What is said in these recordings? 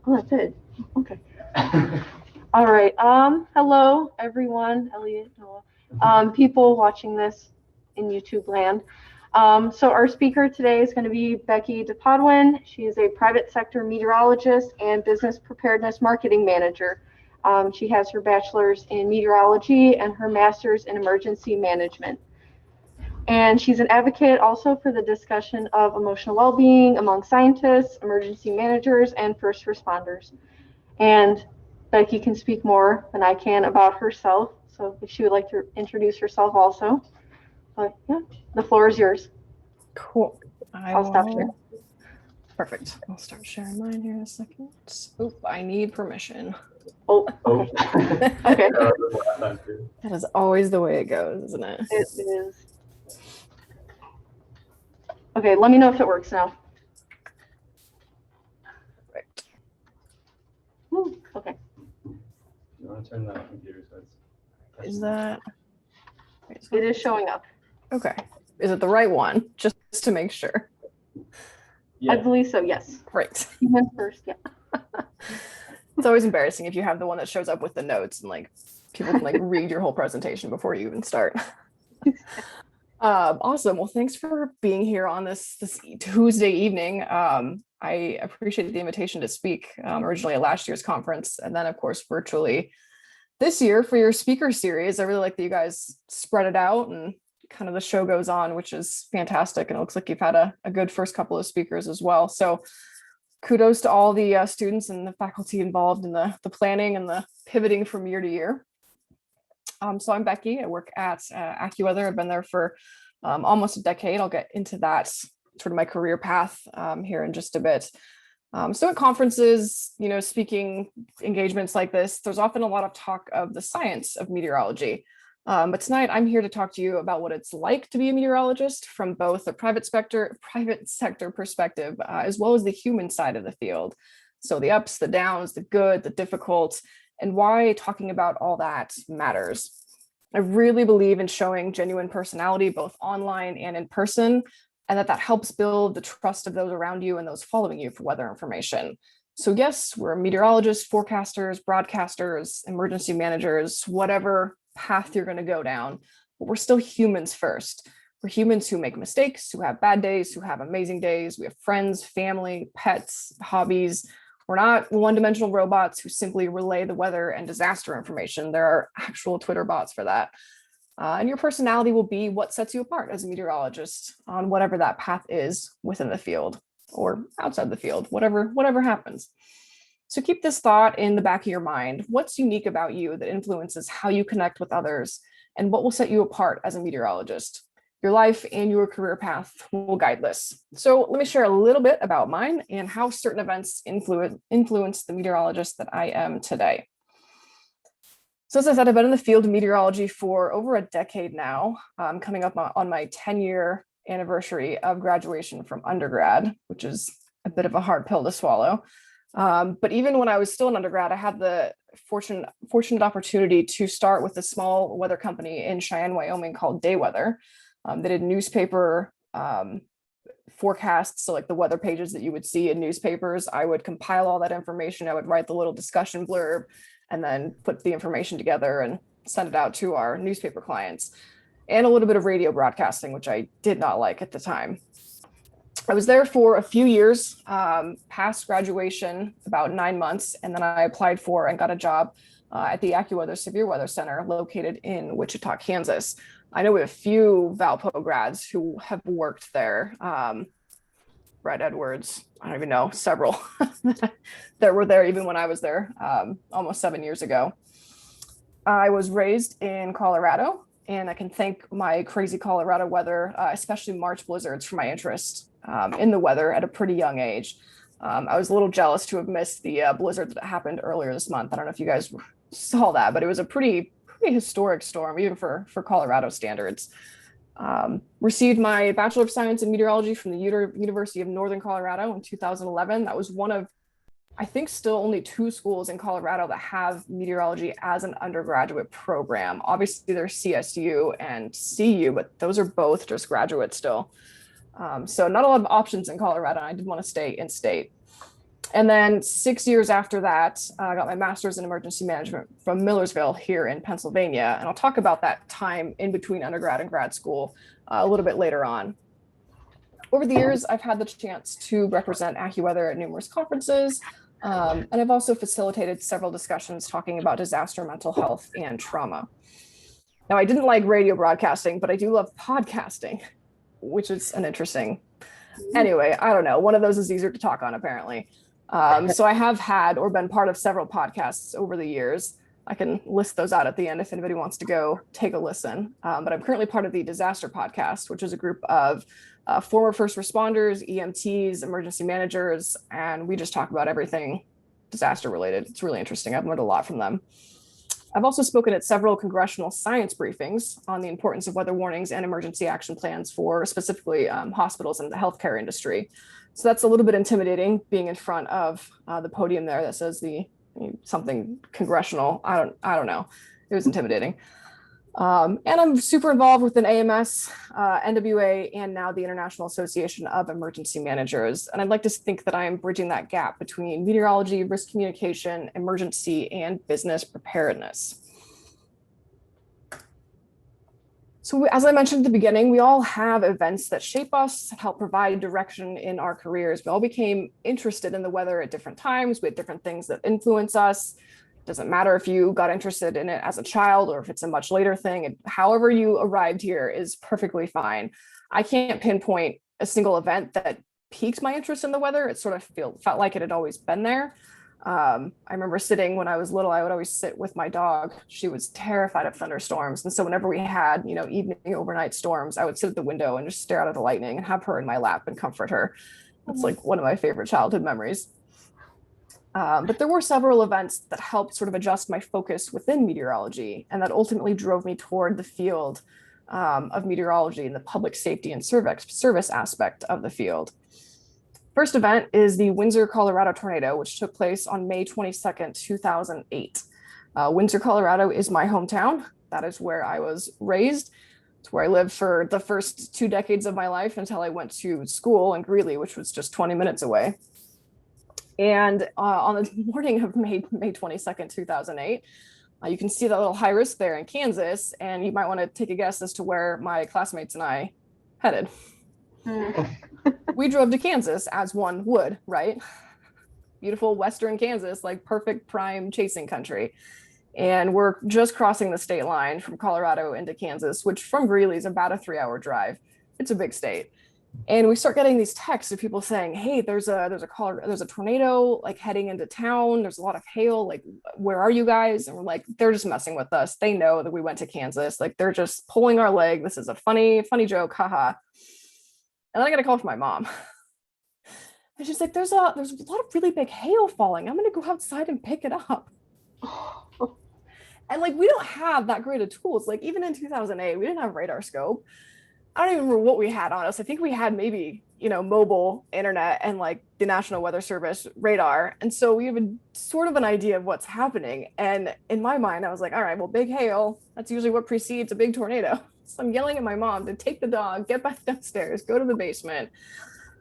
Oh, that's it. Okay. All right. Hello, everyone. Elliot, Noah. People watching this in YouTube land. So our speaker today is going to be Becky DePodwin. She is a private sector meteorologist and business preparedness marketing manager. She has her bachelor's in meteorology and her master's in emergency management. And she's an advocate also for the discussion of emotional well-being among scientists, emergency managers, and first responders. And Becky can speak more than I can about herself. So if she would like to introduce herself also. But yeah, the floor is yours. Cool. I'll stop sharing. Perfect. I'll start sharing mine here in a second. Oh, I need permission. Oh, okay. Okay. That is always the way it goes, isn't it? It is. Okay, let me know if it works now. Perfect. Ooh, okay. You want to turn that computer so it's... Is that? It is showing up. Okay. Is it the right one? Just to make sure. Yeah. I believe so, yes. Great. You went first, yeah. It's always embarrassing if you have the one that shows up with the notes and like people can like read your whole presentation before you even start. Awesome. Well, thanks for being here on this Tuesday evening. I appreciate the invitation to speak originally at last year's conference, and then of course virtually this year for your speaker series. I really like that you guys spread it out and kind of the show goes on, which is fantastic. And it looks like you've had a good first couple of speakers as well. So kudos to all the students and the faculty involved in the planning and the pivoting from year to year. So I'm Becky. I work at AccuWeather. I've been there for almost a decade. I'll get into that sort of my career path here in just a bit. So at conferences, speaking engagements like this, there's often a lot of talk of the science of meteorology. But tonight I'm here to talk to you about what it's like to be a meteorologist from both a private sector perspective, as well as the human side of the field. So the ups, the downs, the good, the difficult, and why talking about all that matters. I really believe in showing genuine personality, both online and in person, and that helps build the trust of those around you and those following you for weather information. So yes, we're meteorologists, forecasters, broadcasters, emergency managers, whatever path you're going to go down, but we're still humans first. We're humans who make mistakes, who have bad days, who have amazing days. We have friends, family, pets, hobbies. We're not one-dimensional robots who simply relay the weather and disaster information. There are actual Twitter bots for that. And your personality will be what sets you apart as a meteorologist on whatever that path is within the field or outside the field, whatever happens. So keep this thought in the back of your mind. What's unique about you that influences how you connect with others, and what will set you apart as a meteorologist? Your life and your career path will guide this. So let me share a little bit about mine and how certain events influence the meteorologist that I am today. So as I said, I've been in the field of meteorology for over a decade now. I'm coming up on my 10-year anniversary of graduation from undergrad, which is a bit of a hard pill to swallow. But even when I was still an undergrad, I had the fortunate opportunity to start with a small weather company in Cheyenne, Wyoming called DayWeather. They did newspaper forecasts, so like the weather pages that you would see in newspapers. I would compile all that information. I would write the little discussion blurb and then put the information together and send it out to our newspaper clients. And a little bit of radio broadcasting, which I did not like at the time. I was there for a few years, past graduation, about 9 months, and then I applied for and got a job at the AccuWeather Severe Weather Center located in Wichita, Kansas. I know we have a few Valpo grads who have worked there. Brad Edwards, I don't even know, several that were there even when I was there almost 7 years ago. I was raised in Colorado, and I can thank my crazy Colorado weather, especially March blizzards, for my interest in the weather at a pretty young age. I was a little jealous to have missed the blizzard that happened earlier this month. I don't know if you guys saw that, but it was a pretty historic storm, even for Colorado standards. Received my Bachelor of Science in Meteorology from the University of Northern Colorado in 2011. That was one of, I think, still only 2 schools in Colorado that have meteorology as an undergraduate program. Obviously, there's CSU and CU, but those are both just graduate still. So not a lot of options in Colorado. I did want to stay in state. And then 6 years after that, I got my master's in emergency management from Millersville here in Pennsylvania. And I'll talk about that time in between undergrad and grad school a little bit later on. Over the years, I've had the chance to represent AccuWeather at numerous conferences, and I've also facilitated several discussions talking about disaster mental health and trauma. Now, I didn't like radio broadcasting, but I do love podcasting, which is an interesting. Anyway, I don't know. One of those is easier to talk on, apparently. So I have had or been part of several podcasts over the years. I can list those out at the end if anybody wants to go take a listen. But I'm currently part of the Disaster Podcast, which is a group of former first responders, EMTs, emergency managers, and we just talk about everything disaster related. It's really interesting. I've learned a lot from them. I've also spoken at several congressional science briefings on the importance of weather warnings and emergency action plans for specifically hospitals and the healthcare industry. So that's a little bit intimidating, being in front of the podium there that says something congressional. I don't know. It was intimidating. And I'm super involved with an AMS, NWA, and now the International Association of Emergency Managers. And I'd like to think that I am bridging that gap between meteorology, risk communication, emergency, and business preparedness. So as I mentioned at the beginning, we all have events that shape us, help provide direction in our careers. We all became interested in the weather at different times. We had different things that influence us. Doesn't matter if you got interested in it as a child or if it's a much later thing. And however you arrived here is perfectly fine. I can't pinpoint a single event that piqued my interest in the weather. It sort of felt like it had always been there. I remember sitting when I was little, I would always sit with my dog. She was terrified of thunderstorms. And so whenever we had, evening overnight storms, I would sit at the window and just stare out at the lightning and have her in my lap and comfort her. It's like one of my favorite childhood memories. But there were several events that helped sort of adjust my focus within meteorology, and that ultimately drove me toward the field of meteorology and the public safety and service aspect of the field. First event is the Windsor, Colorado tornado, which took place on May 22nd, 2008. Windsor, Colorado is my hometown. That is where I was raised. It's where I lived for the first 2 decades of my life until I went to school in Greeley, which was just 20 minutes away. And on the morning of May 22nd, 2008, you can see that little high risk there in Kansas, and you might want to take a guess as to where my classmates and I headed. We drove to Kansas, as one would, right? Beautiful Western Kansas, like perfect prime chasing country. And we're just crossing the state line from Colorado into Kansas, which from Greeley is about a 3-hour drive. It's a big state. And we start getting these texts of people saying, hey, there's a tornado like heading into town. There's a lot of hail. Like, where are you guys? And we're like, they're just messing with us. They know that we went to Kansas. Like, they're just pulling our leg. This is a funny joke. Haha. And then I got a call from my mom. And she's like, there's a lot of really big hail falling. I'm going to go outside and pick it up. And like, we don't have that great of tools. Like, even in 2008, we didn't have radar scope. I don't even remember what we had on us. I think we had maybe, mobile internet and like the National Weather Service radar. And so we have sort of an idea of what's happening. And in my mind, I was like, all right, well, big hail, that's usually what precedes a big tornado. So I'm yelling at my mom to take the dog, get back downstairs, go to the basement.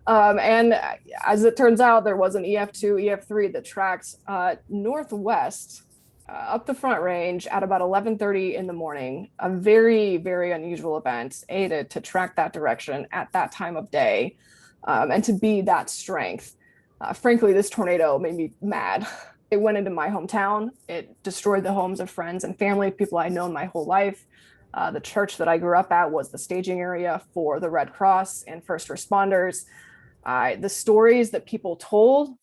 And as it turns out, there was an EF2, EF3 that tracked northwest up the Front Range at about 11:30 in the morning. A very, very unusual event, to track that direction at that time of day, and to be that strength. Frankly, this tornado made me mad. It went into my hometown. It destroyed the homes of friends and family, people I'd known my whole life. The church that I grew up at was the staging area for the Red Cross and first responders. The stories that people told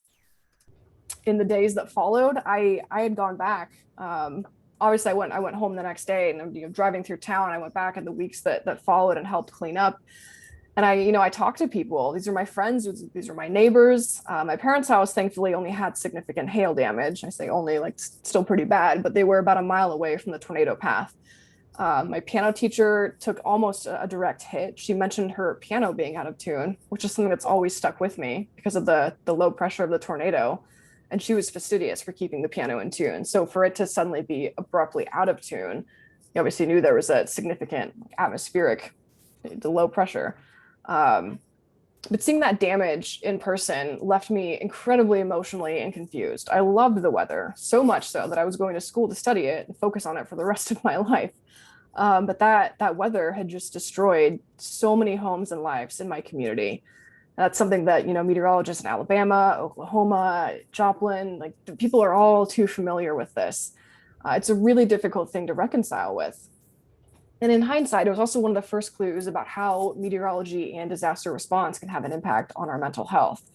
in the days that followed, I had gone back. Obviously, I went home the next day, and driving through town, I went back in the weeks that followed and helped clean up. And I talked to people. These are my friends. These are my neighbors. My parents' house, thankfully, only had significant hail damage. I say only, like, still pretty bad, but they were about a mile away from the tornado path. My piano teacher took almost a direct hit. She mentioned her piano being out of tune, which is something that's always stuck with me because of the low pressure of the tornado. And she was fastidious for keeping the piano in tune. So for it to suddenly be abruptly out of tune, you obviously knew there was a significant atmospheric, the low pressure. But seeing that damage in person left me incredibly emotionally and confused. I loved the weather, so much so that I was going to school to study it and focus on it for the rest of my life. But that weather had just destroyed so many homes and lives in my community. That's something that, meteorologists in Alabama, Oklahoma, Joplin, like the people are all too familiar with this. It's a really difficult thing to reconcile with. And in hindsight, it was also one of the first clues about how meteorology and disaster response can have an impact on our mental health.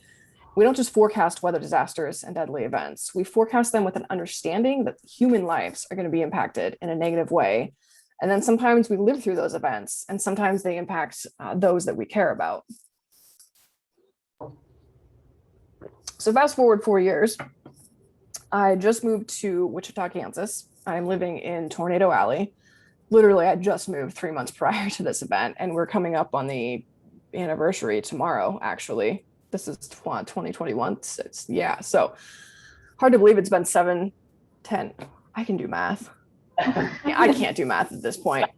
We don't just forecast weather disasters and deadly events. We forecast them with an understanding that human lives are going to be impacted in a negative way. And then sometimes we live through those events, and sometimes they impact those that we care about. So fast forward 4 years, I just moved to Wichita, Kansas. I'm living in Tornado Alley. Literally, I just moved 3 months prior to this event, and we're coming up on the anniversary tomorrow, actually. This is 2021. So hard to believe it's been 7, 10. I can do math. I can't do math at this point.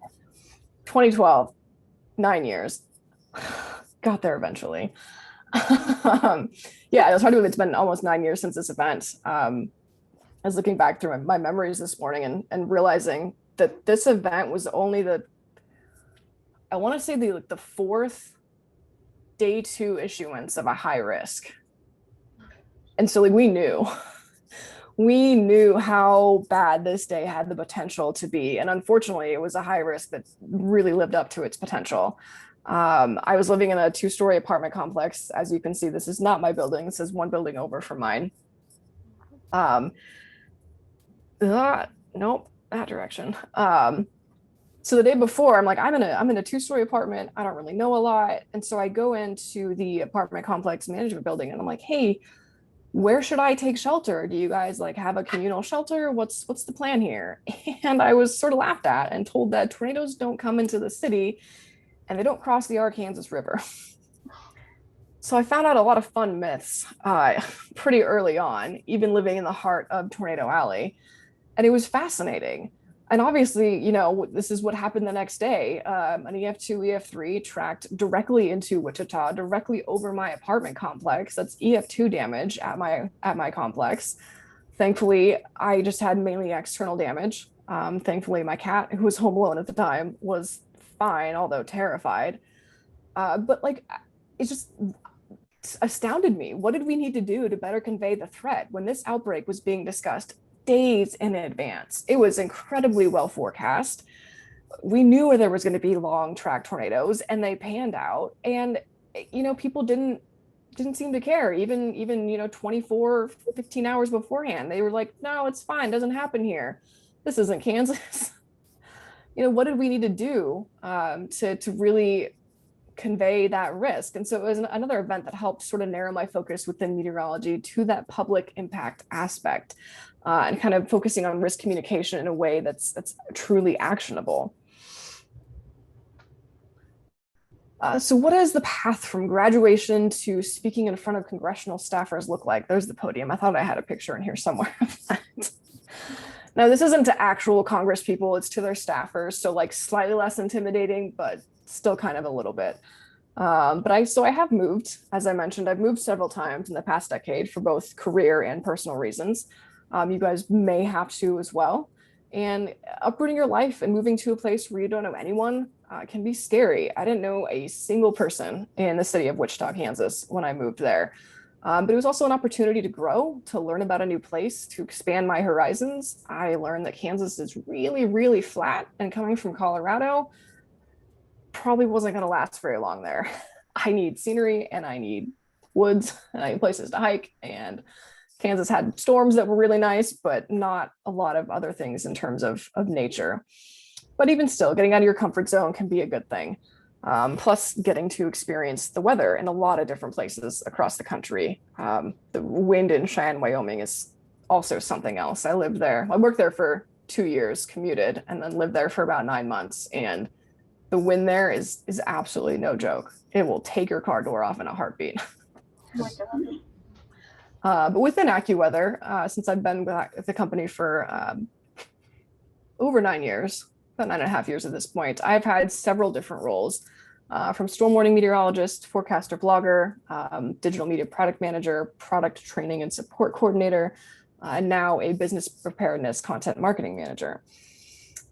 2012, 9 years. Got there eventually. It was hard to believe it's been almost 9 years since this event. I was looking back through my memories this morning and realizing that this event was only the fourth day 2 issuance of a high risk. And so we knew how bad this day had the potential to be. And unfortunately, it was a high risk that really lived up to its potential. I was living in a 2-story apartment complex. As you can see, this is not my building. This is one building over from mine. Nope, that direction. So the day before, I'm like, I'm in a 2-story apartment. I don't really know a lot. And so I go into the apartment complex management building and I'm like, hey, where should I take shelter? Do you guys have a communal shelter? What's the plan here? And I was sort of laughed at and told that tornadoes don't come into the city and they don't cross the Arkansas River. So I found out a lot of fun myths pretty early on, even living in the heart of Tornado Alley. And it was fascinating. And obviously, this is what happened the next day. An EF2, EF3 tracked directly into Wichita, directly over my apartment complex. That's EF2 damage at my complex. Thankfully, I just had mainly external damage. Thankfully, my cat, who was home alone at the time, was fine, although terrified. But it just astounded me. What did we need to do to better convey the threat when this outbreak was being discussed days in advance? It was incredibly well forecast. We knew where there was going to be long track tornadoes, and they panned out. And people didn't seem to care. Even 24, 15 hours beforehand, they were like, no, it's fine, doesn't happen here. This isn't Kansas. What did we need to do to really convey that risk? And so it was another event that helped sort of narrow my focus within meteorology to that public impact aspect, and kind of focusing on risk communication in a way that's truly actionable. So what does the path from graduation to speaking in front of congressional staffers look like? There's the podium. I thought I had a picture in here somewhere of that. Now, this isn't to actual Congress people, it's to their staffers. So slightly less intimidating, but still kind of a little bit. But I have moved, as I mentioned, I've moved several times in the past decade for both career and personal reasons. You guys may have to as well. And uprooting your life and moving to a place where you don't know anyone can be scary. I didn't know a single person in the city of Wichita, Kansas when I moved there. But it was also an opportunity to grow, to learn about a new place, to expand my horizons. I learned that Kansas is really, really flat, and coming from Colorado, probably wasn't going to last very long there. I need scenery, and I need woods, and I need places to hike. And Kansas had storms that were really nice, but not a lot of other things in terms of nature. But even still, getting out of your comfort zone can be a good thing. Plus getting to experience the weather in a lot of different places across the country. The wind in Cheyenne, Wyoming is also something else. I lived there. I worked there for 2 years, commuted, and then lived there for about 9 months. And the wind there is absolutely no joke. It will take your car door off in a heartbeat. Oh my God. But within AccuWeather, since I've been with the company for over 9 years, about 9.5 years at this point, I've had several different roles. from storm warning meteorologist, forecaster, blogger, digital media product manager, product training and support coordinator, and now a business preparedness content marketing manager.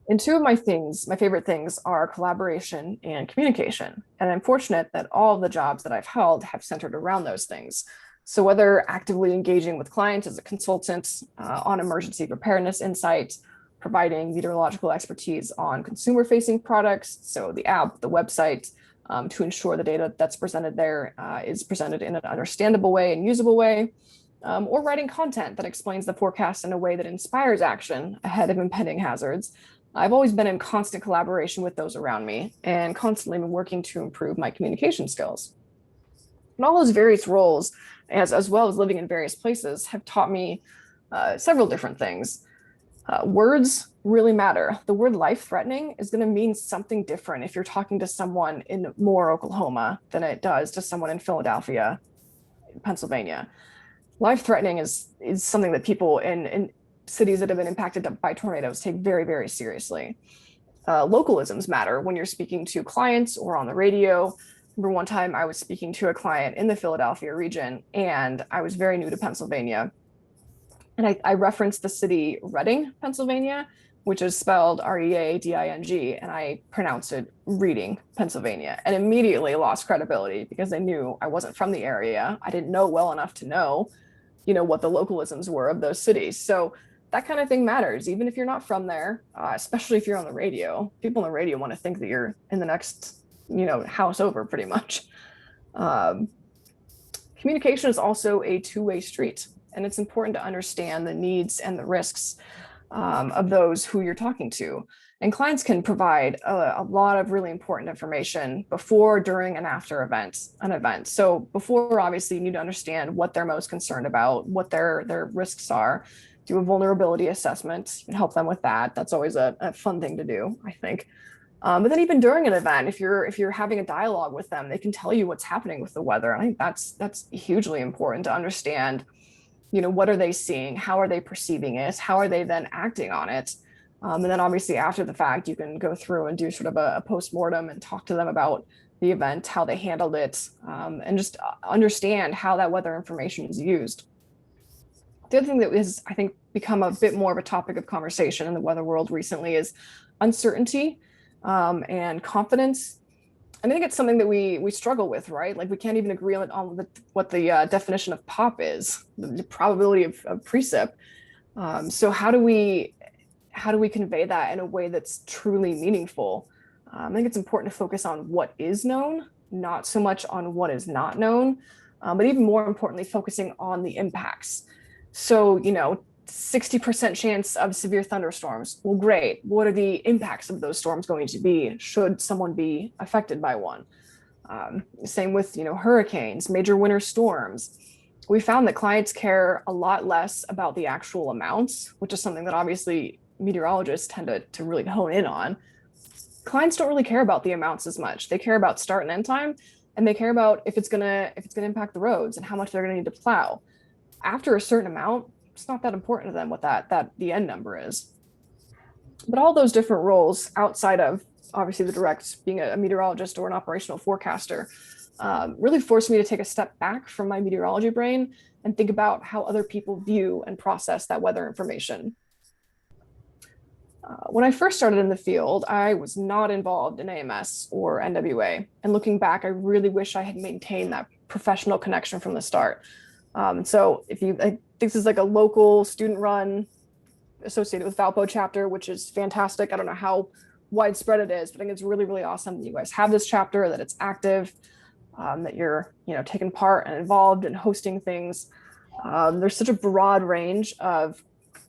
And two of my favorite things are collaboration and communication. And I'm fortunate that all of the jobs that I've held have centered around those things. So whether actively engaging with clients as a consultant on emergency preparedness insight, providing meteorological expertise on consumer-facing products, so the app, the website, to ensure the data that's presented there is presented in an understandable way and usable way, or writing content that explains the forecast in a way that inspires action ahead of impending hazards. I've always been in constant collaboration with those around me and constantly been working to improve my communication skills. And all those various roles, as well as living in various places, have taught me several different things. Words really matter. The word life-threatening is going to mean something different if you're talking to someone in Moore, Oklahoma, than it does to someone in Philadelphia, Pennsylvania. Life-threatening is something that people in cities that have been impacted by tornadoes take very, very seriously. Localisms matter when you're speaking to clients or on the radio. Remember one time I was speaking to a client in the Philadelphia region, and I was very new to Pennsylvania. And I referenced the city Reading, Pennsylvania, which is spelled R-E-A-D-I-N-G, and I pronounced it Reading, Pennsylvania, and immediately lost credibility because they knew I wasn't from the area. I didn't know well enough to know, what the localisms were of those cities. So that kind of thing matters, even if you're not from there, especially if you're on the radio. People on the radio want to think that you're in the next, house over pretty much. Communication is also a two-way street, and it's important to understand the needs and the risks of those who you're talking to. And clients can provide a lot of really important information before, during, and after an event. So before, obviously, you need to understand what they're most concerned about, what their risks are, do a vulnerability assessment, and help them with that. That's always a fun thing to do, I think. But then even during an event, if you're having a dialogue with them, they can tell you what's happening with the weather. And I think that's hugely important to understand, what are they seeing? How are they perceiving it? How are they then acting on it? And then obviously after the fact, you can go through and do sort of a postmortem and talk to them about the event, how they handled it, and just understand how that weather information is used. The other thing that is, I think, become a bit more of a topic of conversation in the weather world recently is uncertainty and confidence. And I think it's something that we struggle with, right? Like we can't even agree on what the definition of pop is, the probability of precip. So how do we convey that in a way that's truly meaningful? I think it's important to focus on what is known, not so much on what is not known, but even more importantly, focusing on the impacts. So, 60% chance of severe thunderstorms. Well, great. What are the impacts of those storms going to be should someone be affected by one? Same with, hurricanes, major winter storms. We found that clients care a lot less about the actual amounts, which is something that obviously meteorologists tend to really hone in on. Clients don't really care about the amounts as much. They care about start and end time, and they care about if it's gonna impact the roads and how much they're gonna need to plow. After a certain amount, it's not that important to them what the end number is. But all those different roles outside of obviously the direct being a meteorologist or an operational forecaster really forced me to take a step back from my meteorology brain and think about how other people view and process that weather information. When I first started in the field, I was not involved in AMS or NWA. And looking back, I really wish I had maintained that professional connection from the start. So this is like a local student run associated with Valpo chapter, which is fantastic. I don't know how widespread it is, but I think it's really, really awesome that you guys have this chapter, that it's active, that you're, taking part and involved and hosting things. There's such a broad range of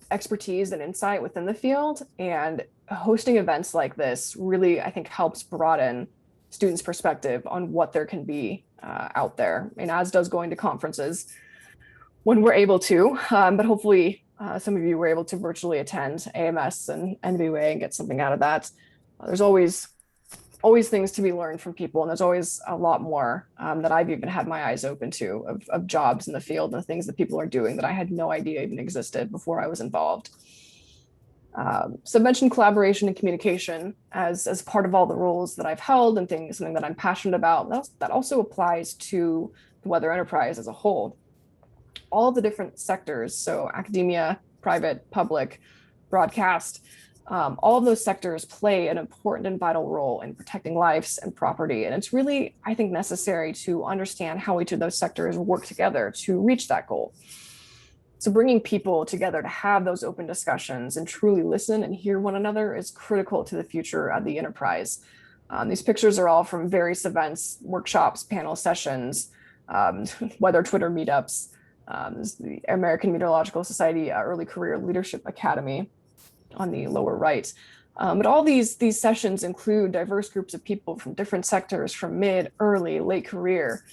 expertise and insight within the field, and hosting events like this really, I think, helps broaden students' perspective on what there can be out there, and as does going to conferences when we're able to, but hopefully some of you were able to virtually attend AMS and NWA and get something out of that. There's always things to be learned from people, and there's always a lot more that I've even had my eyes open to of jobs in the field and things that people are doing that I had no idea even existed before I was involved. So I mentioned collaboration and communication as part of all the roles that I've held and something that I'm passionate about. That also applies to the weather enterprise as a whole. All the different sectors, so academia, private, public, broadcast, all of those sectors play an important and vital role in protecting lives and property. And it's really, I think, necessary to understand how each of those sectors work together to reach that goal. So bringing people together to have those open discussions and truly listen and hear one another is critical to the future of the enterprise. These pictures are all from various events, workshops, panel sessions, weather Twitter meetups, the American Meteorological Society Early Career Leadership Academy on the lower right. But all these sessions include diverse groups of people from different sectors, from mid, early, late career.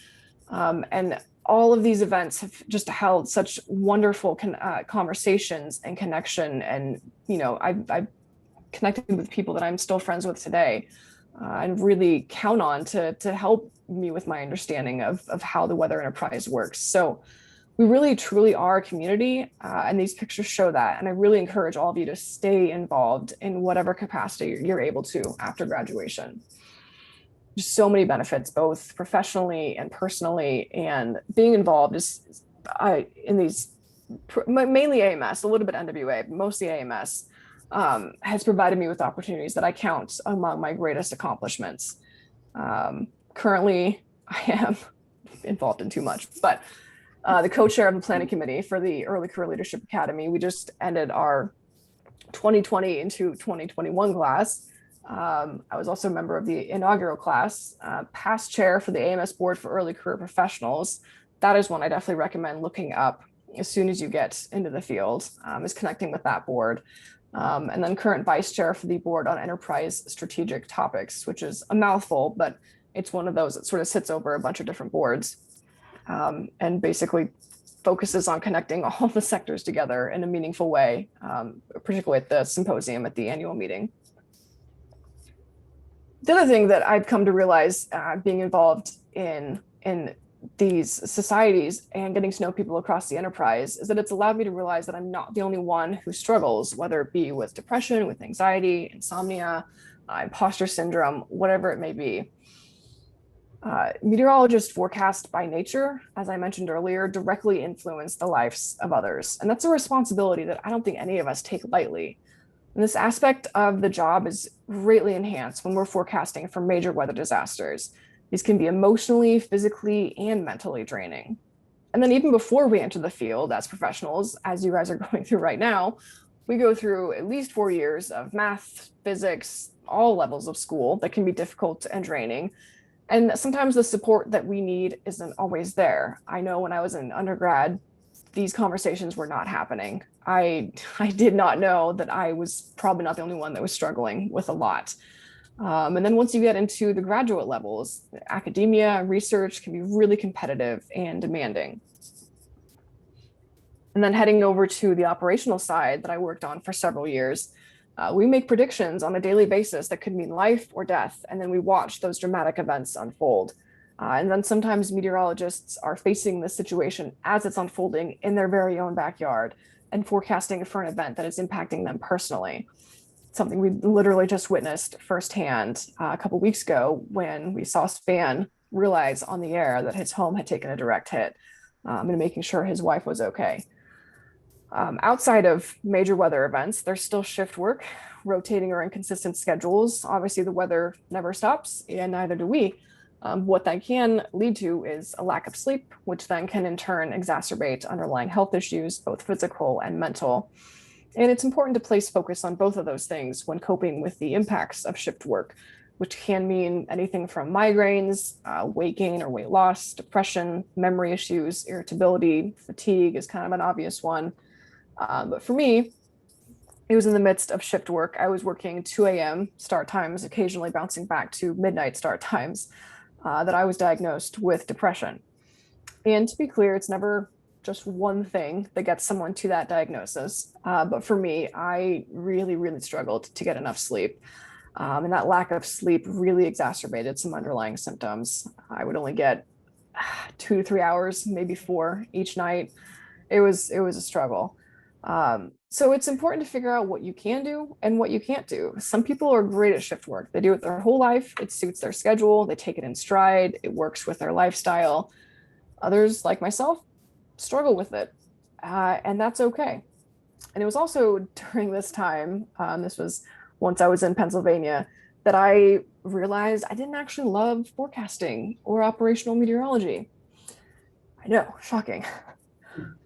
And all of these events have just held such wonderful conversations and connection. And, I've connected with people that I'm still friends with today and really count on to help me with my understanding of how the weather enterprise works. So we really truly are a community, and these pictures show that. And I really encourage all of you to stay involved in whatever capacity you're able to after graduation. There's so many benefits, both professionally and personally, and being involved in these, mainly AMS, a little bit NWA, but mostly AMS, has provided me with opportunities that I count among my greatest accomplishments. Currently, I am involved in too much, but the co-chair of the planning committee for the Early Career Leadership Academy. We just ended our 2020 into 2021 class. I was also a member of the inaugural class, past chair for the AMS board for early career professionals. That is one I definitely recommend looking up as soon as you get into the field, is connecting with that board. And then current vice chair for the board on enterprise strategic topics, which is a mouthful, but it's one of those that sort of sits over a bunch of different boards. And basically focuses on connecting all the sectors together in a meaningful way, particularly at the symposium at the annual meeting. The other thing that I've come to realize being involved in these societies and getting to know people across the enterprise is that it's allowed me to realize that I'm not the only one who struggles, whether it be with depression, with anxiety, insomnia, imposter syndrome, whatever it may be. Meteorologists forecast by nature, as I mentioned earlier, directly influence the lives of others. And that's a responsibility that I don't think any of us take lightly. And this aspect of the job is greatly enhanced when we're forecasting for major weather disasters. These can be emotionally, physically, and mentally draining. And then even before we enter the field as professionals, as you guys are going through right now, we go through at least 4 years of math, physics, all levels of school that can be difficult and draining. And sometimes the support that we need isn't always there. I know when I was in undergrad, these conversations were not happening. I did not know that I was probably not the only one that was struggling with a lot. And then once you get into the graduate levels, academia, research can be really competitive and demanding. And then heading over to the operational side that I worked on for several years, we make predictions on a daily basis that could mean life or death, and then we watch those dramatic events unfold. And then sometimes meteorologists are facing this situation as it's unfolding in their very own backyard and forecasting for an event that is impacting them personally. Something we literally just witnessed firsthand a couple of weeks ago when we saw Span realize on the air that his home had taken a direct hit, and making sure his wife was okay. Outside of major weather events, there's still shift work, rotating or inconsistent schedules. Obviously, the weather never stops, and neither do we. What that can lead to is a lack of sleep, which then can in turn exacerbate underlying health issues, both physical and mental. And it's important to place focus on both of those things when coping with the impacts of shift work, which can mean anything from migraines, weight gain or weight loss, depression, memory issues, irritability, fatigue is kind of an obvious one. But for me, it was in the midst of shift work. I was working 2 a.m. start times, occasionally bouncing back to midnight start times, that I was diagnosed with depression. And to be clear, it's never just one thing that gets someone to that diagnosis. But for me, I really, really struggled to get enough sleep. And that lack of sleep really exacerbated some underlying symptoms. I would only get 2 to 3 hours, maybe 4 each night. It was a struggle. So it's important to figure out what you can do and what you can't do. Some people are great at shift work. They do it their whole life. It suits their schedule. They take it in stride. It works with their lifestyle. Others, like myself, struggle with it. And that's okay. And it was also during this time, this was once I was in Pennsylvania, that I realized I didn't actually love forecasting or operational meteorology. I know, shocking.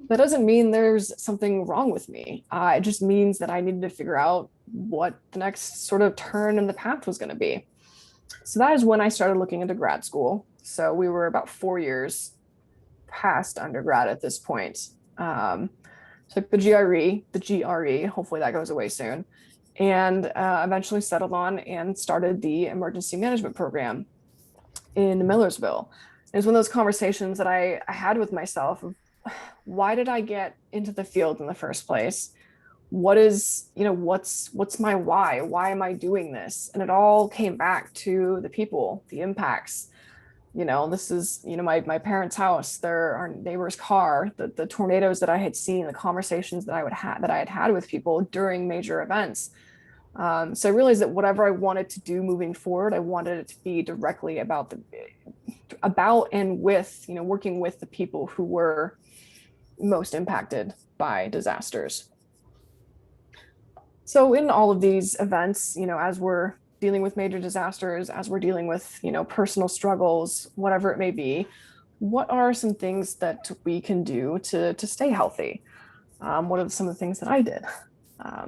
That doesn't mean there's something wrong with me. It just means that I needed to figure out what the next sort of turn in the path was going to be. So that is when I started looking into grad school. So we were about 4 years past undergrad at this point. Took the GRE, hopefully that goes away soon, and eventually settled on and started the emergency management program in Millersville. It was one of those conversations that I had with myself of, why did I get into the field in the first place? What is, what's my why? Why am I doing this? And it all came back to the people, the impacts. This is, my parents' house, our neighbor's car, the tornadoes that I had seen, the conversations that I had had with people during major events. So I realized that whatever I wanted to do moving forward, I wanted it to be directly about and with, working with the people who were most impacted by disasters. So in all of these events, as we're dealing with major disasters, as we're dealing with, personal struggles, whatever it may be, what are some things that we can do to stay healthy? What are some of the things that I did?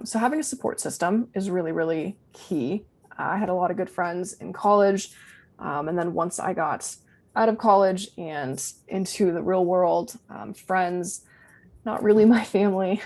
So having a support system is really, really key. I had a lot of good friends in college. And then once I got out of college and into the real world, friends, not really my family,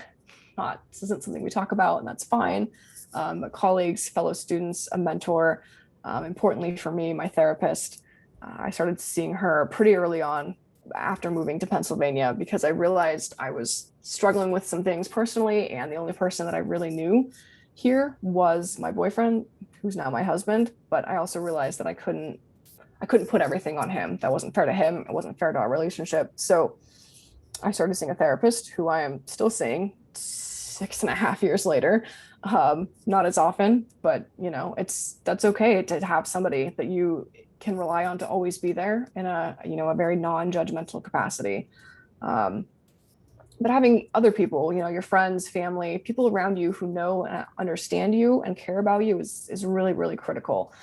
this isn't something we talk about, and that's fine. But colleagues, fellow students, a mentor, importantly for me, my therapist. I started seeing her pretty early on after moving to Pennsylvania because I realized I was struggling with some things personally, and the only person that I really knew here was my boyfriend, who's now my husband. But I also realized that I couldn't put everything on him. That wasn't fair to him. It wasn't fair to our relationship. So I started seeing a therapist who I am still seeing 6.5 years later. Not as often, but that's okay to have somebody that you can rely on to always be there in a very non-judgmental capacity. But having other people, your friends, family, people around you who know and understand you and care about you is really, really critical.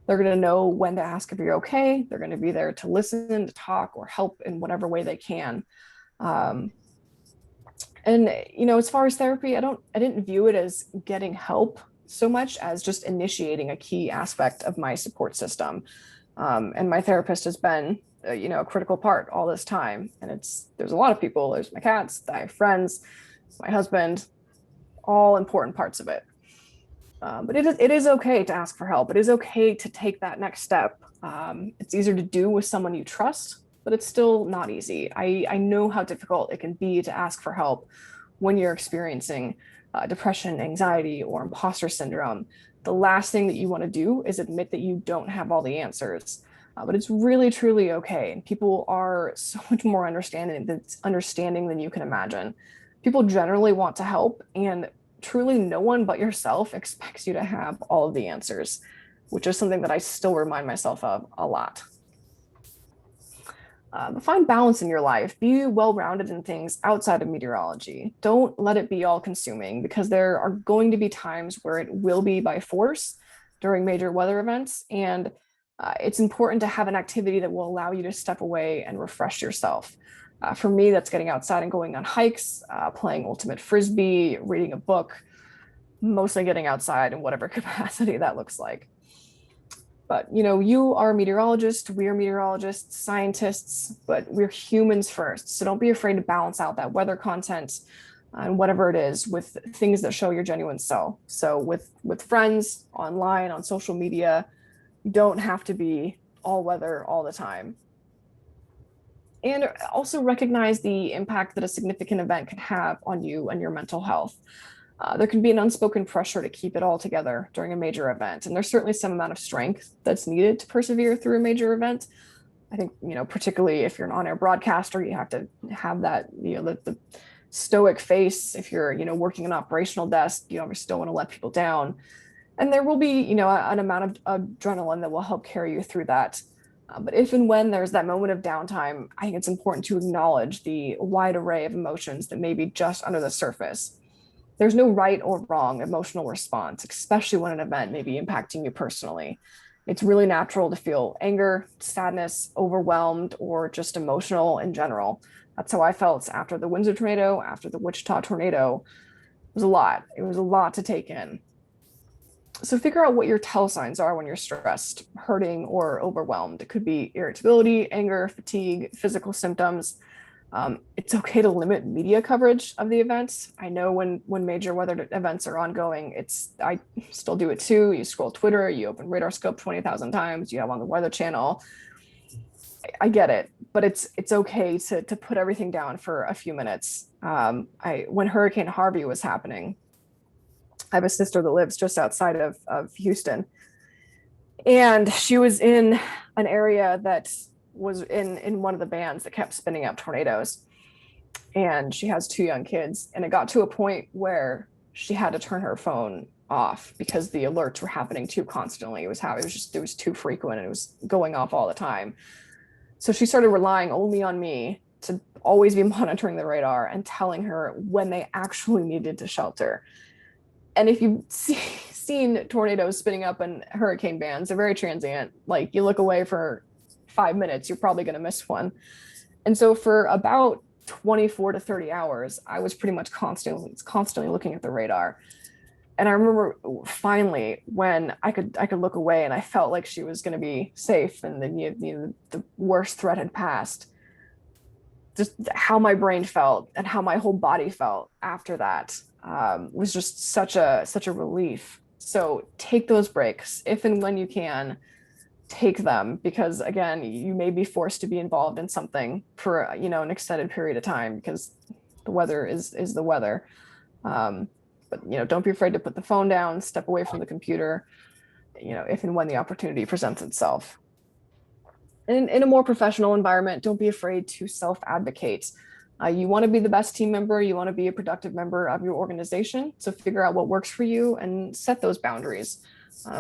They're going to know when to ask if you're okay. They're going to be there to listen, to talk, or help in whatever way they can. And as far as therapy, I didn't view it as getting help so much as just initiating a key aspect of my support system. And my therapist has been a critical part all this time. And there's a lot of people. There's my cats, I have friends, my husband, all important parts of it. But it is okay to ask for help. It is okay to take that next step. It's easier to do with someone you trust, but it's still not easy. I know how difficult it can be to ask for help when you're experiencing depression, anxiety, or imposter syndrome. The last thing that you want to do is admit that you don't have all the answers. But it's really, truly okay. And people are so much more understanding than you can imagine. People generally want to help, and truly no one but yourself expects you to have all of the answers, which is something that I still remind myself of a lot. Find balance in your life. Be well-rounded in things outside of meteorology. Don't let it be all-consuming, because there are going to be times where it will be by force during major weather events. And it's important to have an activity that will allow you to step away and refresh yourself. For me, that's getting outside and going on hikes, playing ultimate frisbee, reading a book, mostly getting outside in whatever capacity that looks like. But you are a meteorologist, we are meteorologists, scientists, but we're humans first. So don't be afraid to balance out that weather content and whatever it is with things that show your genuine self. So with friends, online, on social media, you don't have to be all weather all the time. And also recognize the impact that a significant event can have on you and your mental health. There can be an unspoken pressure to keep it all together during a major event. And there's certainly some amount of strength that's needed to persevere through a major event. I think, particularly if you're an on-air broadcaster, you have to have that, the stoic face. If you're, working an operational desk, you obviously don't want to let people down. And there will be, an amount of adrenaline that will help carry you through that. But if and when there's that moment of downtime, I think it's important to acknowledge the wide array of emotions that may be just under the surface. There's no right or wrong emotional response, especially when an event may be impacting you personally. It's really natural to feel anger, sadness, overwhelmed, or just emotional in general. That's how I felt after the Windsor tornado, after the Wichita tornado. It was a lot. It was a lot to take in. So figure out what your tell signs are when you're stressed, hurting, or overwhelmed. It could be irritability, anger, fatigue, physical symptoms. It's okay to limit media coverage of the events. I know when major weather events are ongoing, I still do it too. You scroll Twitter, you open RadarScope 20,000 times, you have on the Weather Channel. I get it, but it's okay to put everything down for a few minutes. When Hurricane Harvey was happening, I have a sister that lives just outside of Houston, and she was in an area that was in one of the bands that kept spinning up tornadoes, and she has 2 young kids, and it got to a point where she had to turn her phone off because the alerts were happening too constantly. It was too frequent, and it was going off all the time. So she started relying only on me to always be monitoring the radar and telling her when they actually needed to shelter. And if you've seen tornadoes spinning up in hurricane bands, they're very transient. Like, you look away for 5 minutes, you're probably going to miss one. And so for about 24 to 30 hours, I was pretty much constantly looking at the radar. And I remember finally when I could look away and I felt like she was going to be safe and then the worst threat had passed. Just how my brain felt and how my whole body felt after that was just such a relief. So take those breaks if and when you can. Take them, because again, you may be forced to be involved in something for an extended period of time because the weather is the weather. But don't be afraid to put the phone down, step away from the computer, if and when the opportunity presents itself. In a more professional environment, don't be afraid to self-advocate. You want to be the best team member, you want to be a productive member of your organization. So figure out what works for you and set those boundaries.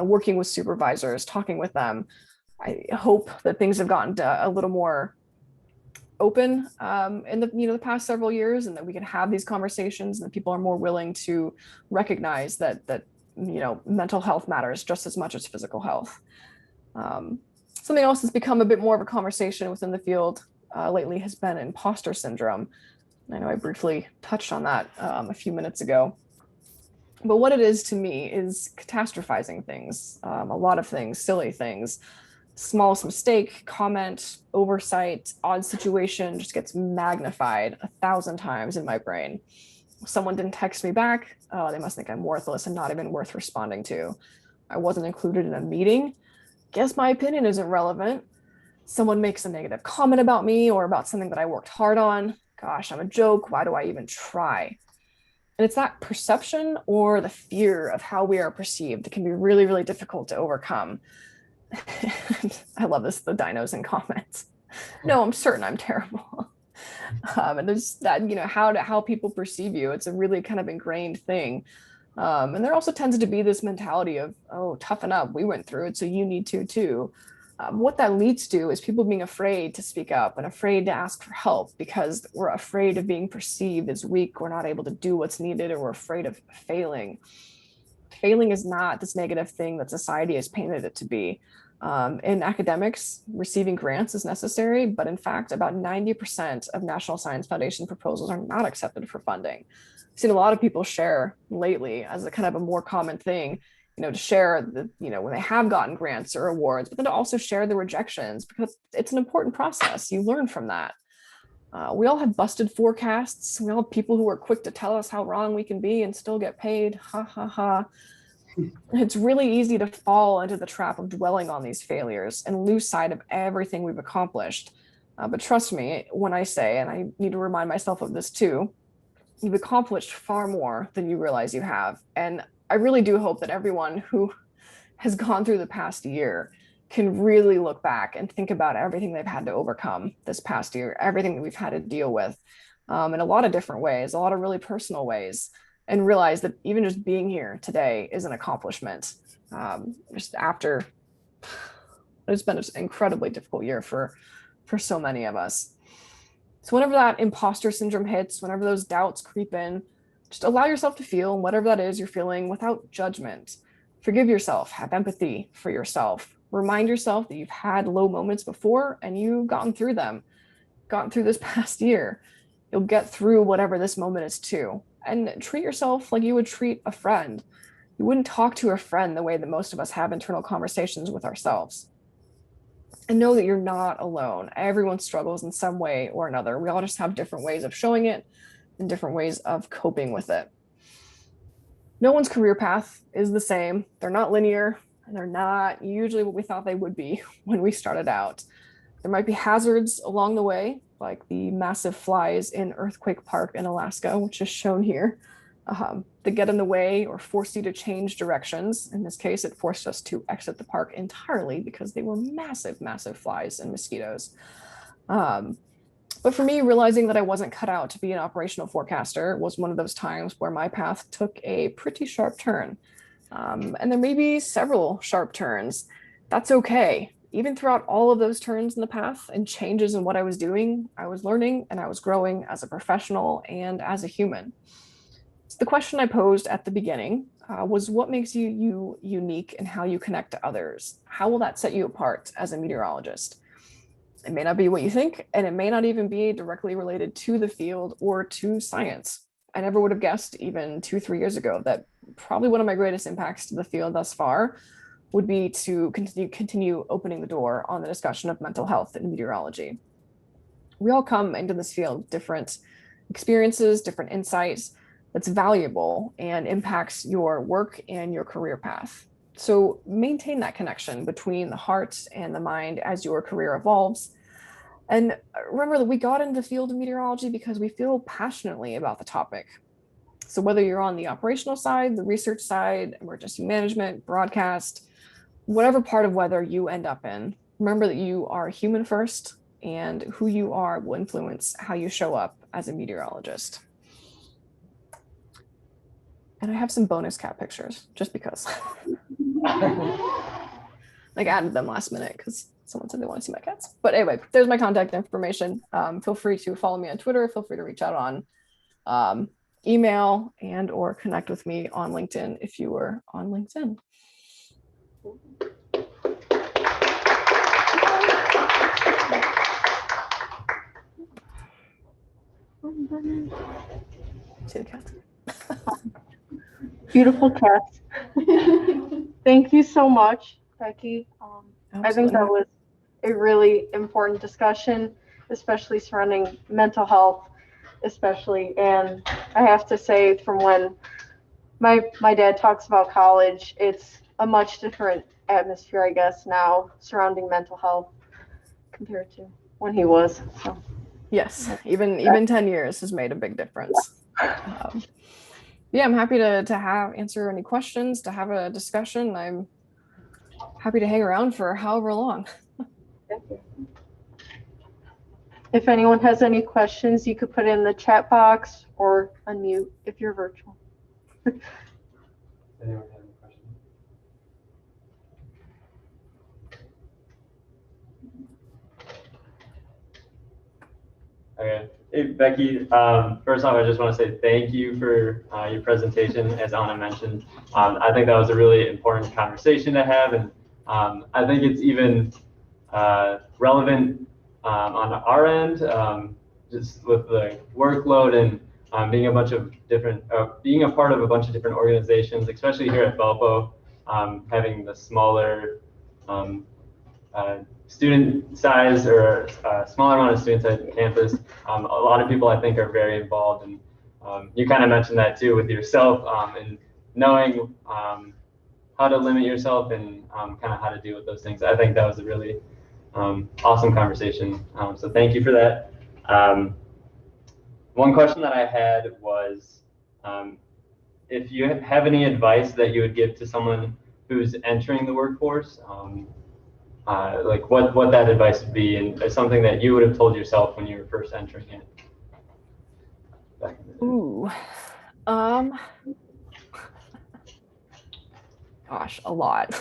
Working with supervisors, talking with them. I hope that things have gotten a little more open in the past several years, and that we can have these conversations and that people are more willing to recognize that mental health matters just as much as physical health. Something else that's become a bit more of a conversation within the field lately has been imposter syndrome. I know I briefly touched on that a few minutes ago. But what it is to me is catastrophizing things, a lot of things, silly things, smallest mistake, comment, oversight, odd situation just gets magnified 1,000 times in my brain. Someone didn't text me back. Oh, they must think I'm worthless and not even worth responding to. I wasn't included in a meeting. Guess my opinion isn't relevant. Someone makes a negative comment about me or about something that I worked hard on. Gosh, I'm a joke. Why do I even try? And it's that perception or the fear of how we are perceived that can be really, really difficult to overcome. I love this, the dinos in comments. No, I'm certain I'm terrible. And there's that, how people perceive you. It's a really kind of ingrained thing. And there also tends to be this mentality of, oh, toughen up. We went through it, so you need to too. What that leads to is people being afraid to speak up and afraid to ask for help because we're afraid of being perceived as weak. We're not able to do what's needed, or we're afraid of failing. Failing is not this negative thing that society has painted it to be. In academics, receiving grants is necessary, but in fact, about 90% of National Science Foundation proposals are not accepted for funding. I've seen a lot of people share lately as a kind of a more common thing, to share when they have gotten grants or awards, but then to also share the rejections, because it's an important process. You learn from that. We all have busted forecasts. We all have people who are quick to tell us how wrong we can be and still get paid. Ha ha ha. It's really easy to fall into the trap of dwelling on these failures and lose sight of everything we've accomplished. But trust me when I say, and I need to remind myself of this too, you've accomplished far more than you realize you have. And I really do hope that everyone who has gone through the past year can really look back and think about everything they've had to overcome this past year, everything that we've had to deal with. in a lot of different ways, a lot of really personal ways, and realize that even just being here today is an accomplishment. Just after it's been an incredibly difficult year for so many of us. So whenever that imposter syndrome hits, whenever those doubts creep in, just allow yourself to feel whatever that is you're feeling without judgment. Forgive yourself, have empathy for yourself. Remind yourself that you've had low moments before and you've gotten through them, gotten through this past year. You'll get through whatever this moment is too. And treat yourself like you would treat a friend. You wouldn't talk to a friend the way that most of us have internal conversations with ourselves. And know that you're not alone. Everyone struggles in some way or another. We all just have different ways of showing it and different ways of coping with it. No one's career path is the same. They're not linear, and they're not usually what we thought they would be when we started out. There might be hazards along the way, like the massive flies in Earthquake Park in Alaska, which is shown here, that get in the way or force you to change directions. In this case, it forced us to exit the park entirely because they were massive, massive flies and mosquitoes. But for me, realizing that I wasn't cut out to be an operational forecaster was one of those times where my path took a pretty sharp turn. And there may be several sharp turns. That's okay. Even throughout all of those turns in the path and changes in what I was doing, I was learning and I was growing as a professional and as a human. So the question I posed at the beginning was, what makes you unique and how you connect to others? How will that set you apart as a meteorologist? It may not be what you think, and it may not even be directly related to the field or to science. I never would have guessed even 2-3 years ago that probably one of my greatest impacts to the field thus far would be to continue opening the door on the discussion of mental health in meteorology. We all come into this field with different experiences, different insights that's valuable and impacts your work and your career path. So maintain that connection between the heart and the mind as your career evolves. And remember that we got into the field of meteorology because we feel passionately about the topic. So whether you're on the operational side, the research side, emergency management, broadcast, whatever part of weather you end up in, remember that you are human first, and who you are will influence how you show up as a meteorologist. And I have some bonus cat pictures just because. Like added them last minute because someone said they want to see my cats. But anyway, there's my contact information. Feel free to follow me on Twitter. Feel free to reach out on email and or connect with me on LinkedIn if you were on LinkedIn. See the cats? Beautiful cats. Thank you so much, Becky. I think that was a really important discussion, especially surrounding mental health, especially. And I have to say, from when my dad talks about college, it's a much different atmosphere, I guess, now surrounding mental health compared to when he was. So. Yes, even 10 years has made a big difference. Yeah, I'm happy to answer any questions, to have a discussion. I'm happy to hang around for however long. If anyone has any questions, you could put it in the chat box or unmute if you're virtual. Anyone have any questions? Okay. Hey, Becky, first off, I just want to say thank you for your presentation, as Anna mentioned. I think that was a really important conversation to have, and I think it's even relevant on our end, just with the workload and being a part of a bunch of different organizations, especially here at Valpo, having the smaller student size or a smaller amount of students at campus. A lot of people I think are very involved, and you kind of mentioned that too with yourself, and knowing how to limit yourself and kind of how to deal with those things. I think that was a really awesome conversation. So thank you for that. One question that I had was, if you have any advice that you would give to someone who's entering the workforce, like what that advice would be, and something that you would have told yourself when you were first entering it. Ooh, um, gosh, a lot.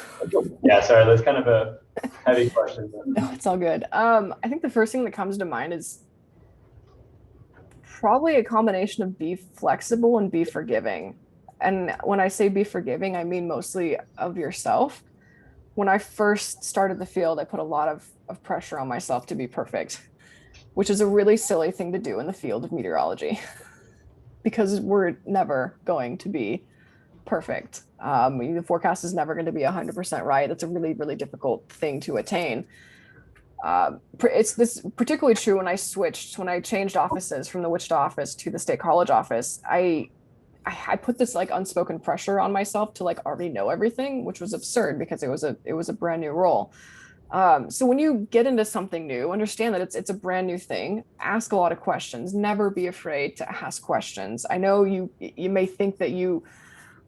Yeah, sorry, that's kind of a heavy question. No, it's all good. I think the first thing that comes to mind is probably a combination of be flexible and be forgiving. And when I say be forgiving, I mean mostly of yourself. When I first started the field, I put a lot of pressure on myself to be perfect, which is a really silly thing to do in the field of meteorology because we're never going to be perfect. The forecast is never going to be 100% right. That's a really, really difficult thing to attain. It's this particularly true when I changed offices from the Wichita office to the State College office. I put this like unspoken pressure on myself to like already know everything, which was absurd because it was a brand new role. So when you get into something new, understand that it's a brand new thing. Ask a lot of questions. Never be afraid to ask questions. I know you may think that you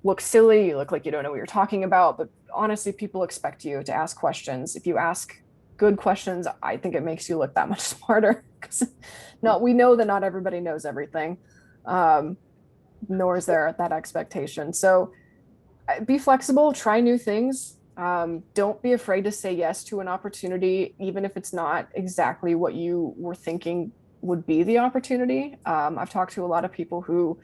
look silly, you look like you don't know what you're talking about, but honestly, people expect you to ask questions. If you ask good questions, I think it makes you look that much smarter. No, we know that not everybody knows everything, nor is there that expectation. So be flexible, try new things. Don't be afraid to say yes to an opportunity, even if it's not exactly what you were thinking would be the opportunity. I've talked to a lot of people who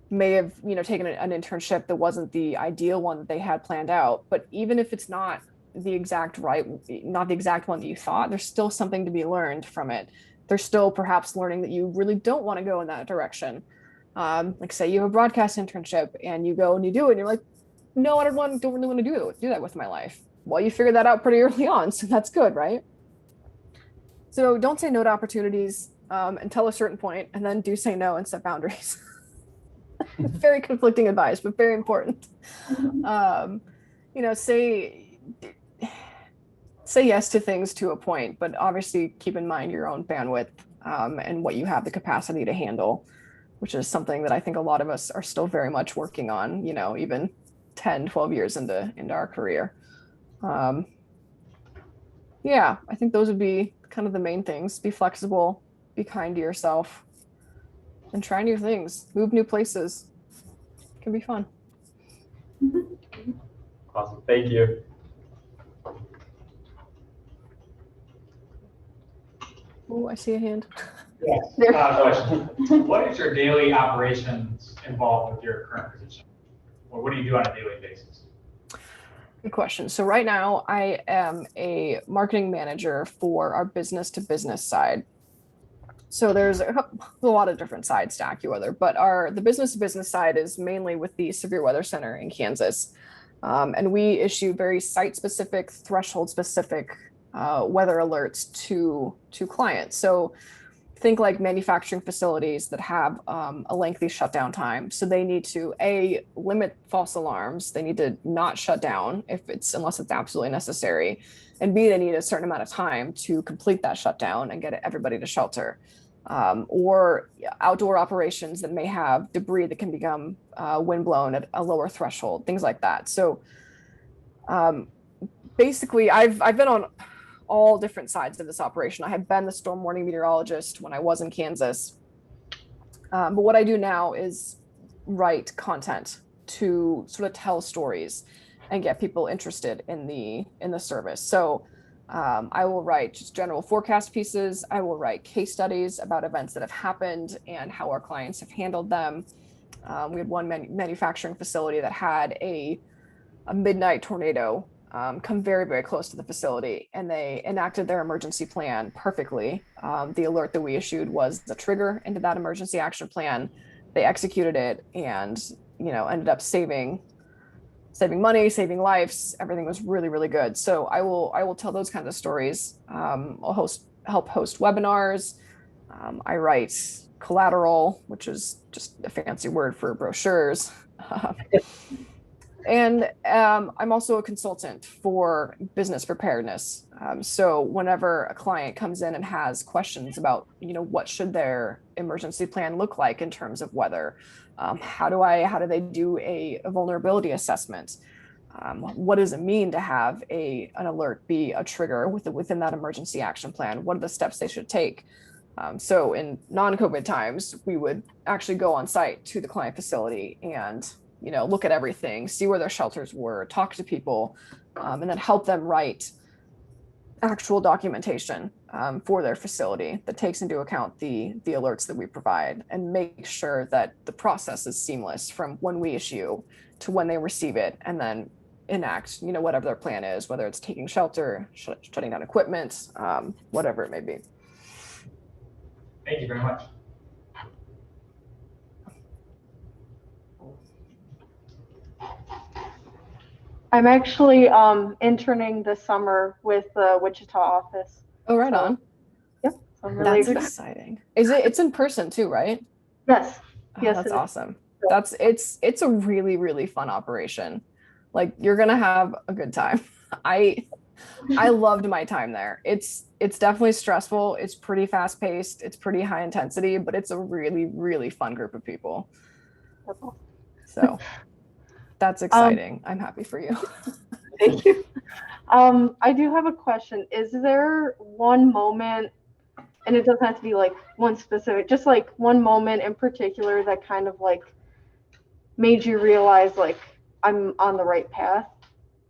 may have taken an internship that wasn't the ideal one that they had planned out, but even if it's not the exact one that you thought, there's still something to be learned from it. There's still perhaps learning that you really don't want to go in that direction. Like say you have a broadcast internship and you go and you do it and you're like, no, don't really want to do that with my life. Well, you figured that out pretty early on, so that's good, right? So don't say no to opportunities until a certain point, and then do say no and set boundaries. Very conflicting advice, but very important. Say yes to things to a point, but obviously keep in mind your own bandwidth and what you have the capacity to handle, which is something that I think a lot of us are still very much working on, even 10, 12 years into our career. Yeah, I think those would be kind of the main things. Be flexible, be kind to yourself, and try new things, move new places. It can be fun. Awesome, thank you. Oh, I see a hand. Yes. Question. What is your daily operations involved with your current position? Or what do you do on a daily basis? Good question. So right now I am a marketing manager for our business to business side. So there's a lot of different sides to AccuWeather, but the business to business side is mainly with the Severe Weather Center in Kansas. And we issue very site specific, threshold specific weather alerts to clients. So think like manufacturing facilities that have a lengthy shutdown time. So they need to limit false alarms. They need to not shut down unless it's absolutely necessary. And B, they need a certain amount of time to complete that shutdown and get everybody to shelter. Or outdoor operations that may have debris that can become windblown at a lower threshold, things like that. So basically I've been on all different sides of this operation. I have been the storm warning meteorologist when I was in Kansas. But what I do now is write content to sort of tell stories and get people interested in the service. So I will write just general forecast pieces. I will write case studies about events that have happened and how our clients have handled them. We had one manufacturing facility that had a midnight tornado come very, very close to the facility, and they enacted their emergency plan perfectly. The alert that we issued was the trigger into that emergency action plan. They executed it and ended up saving money, saving lives. Everything was really, really good. So I will tell those kinds of stories. I'll help host webinars. I write collateral, which is just a fancy word for brochures. And I'm also a consultant for business preparedness. So whenever a client comes in and has questions about, what should their emergency plan look like in terms of weather, how do they do a vulnerability assessment? What does it mean to have an alert be a trigger within that emergency action plan? What are the steps they should take? So in non-COVID times, we would actually go on site to the client facility and, look at everything, see where their shelters were, talk to people, and then help them write actual documentation for their facility that takes into account the alerts that we provide, and make sure that the process is seamless from when we issue to when they receive it, and then enact, whatever their plan is, whether it's taking shelter, shutting down equipment, whatever it may be. Thank you very much. I'm actually interning this summer with the Wichita office. Oh, right So, on. Yep. So I'm really That's exciting. It's in person too, right? Yes. Oh, Yes. that's awesome. It's a really, really fun operation. Like, you're gonna have a good time. I loved my time there. It's definitely stressful. It's pretty fast paced. It's pretty high intensity, but it's a really, really fun group of people. So that's exciting. I'm happy for you. Thank you. I do have a question. Is there one moment, and it doesn't have to be like one specific, just like one moment in particular that kind of like made you realize like I'm on the right path,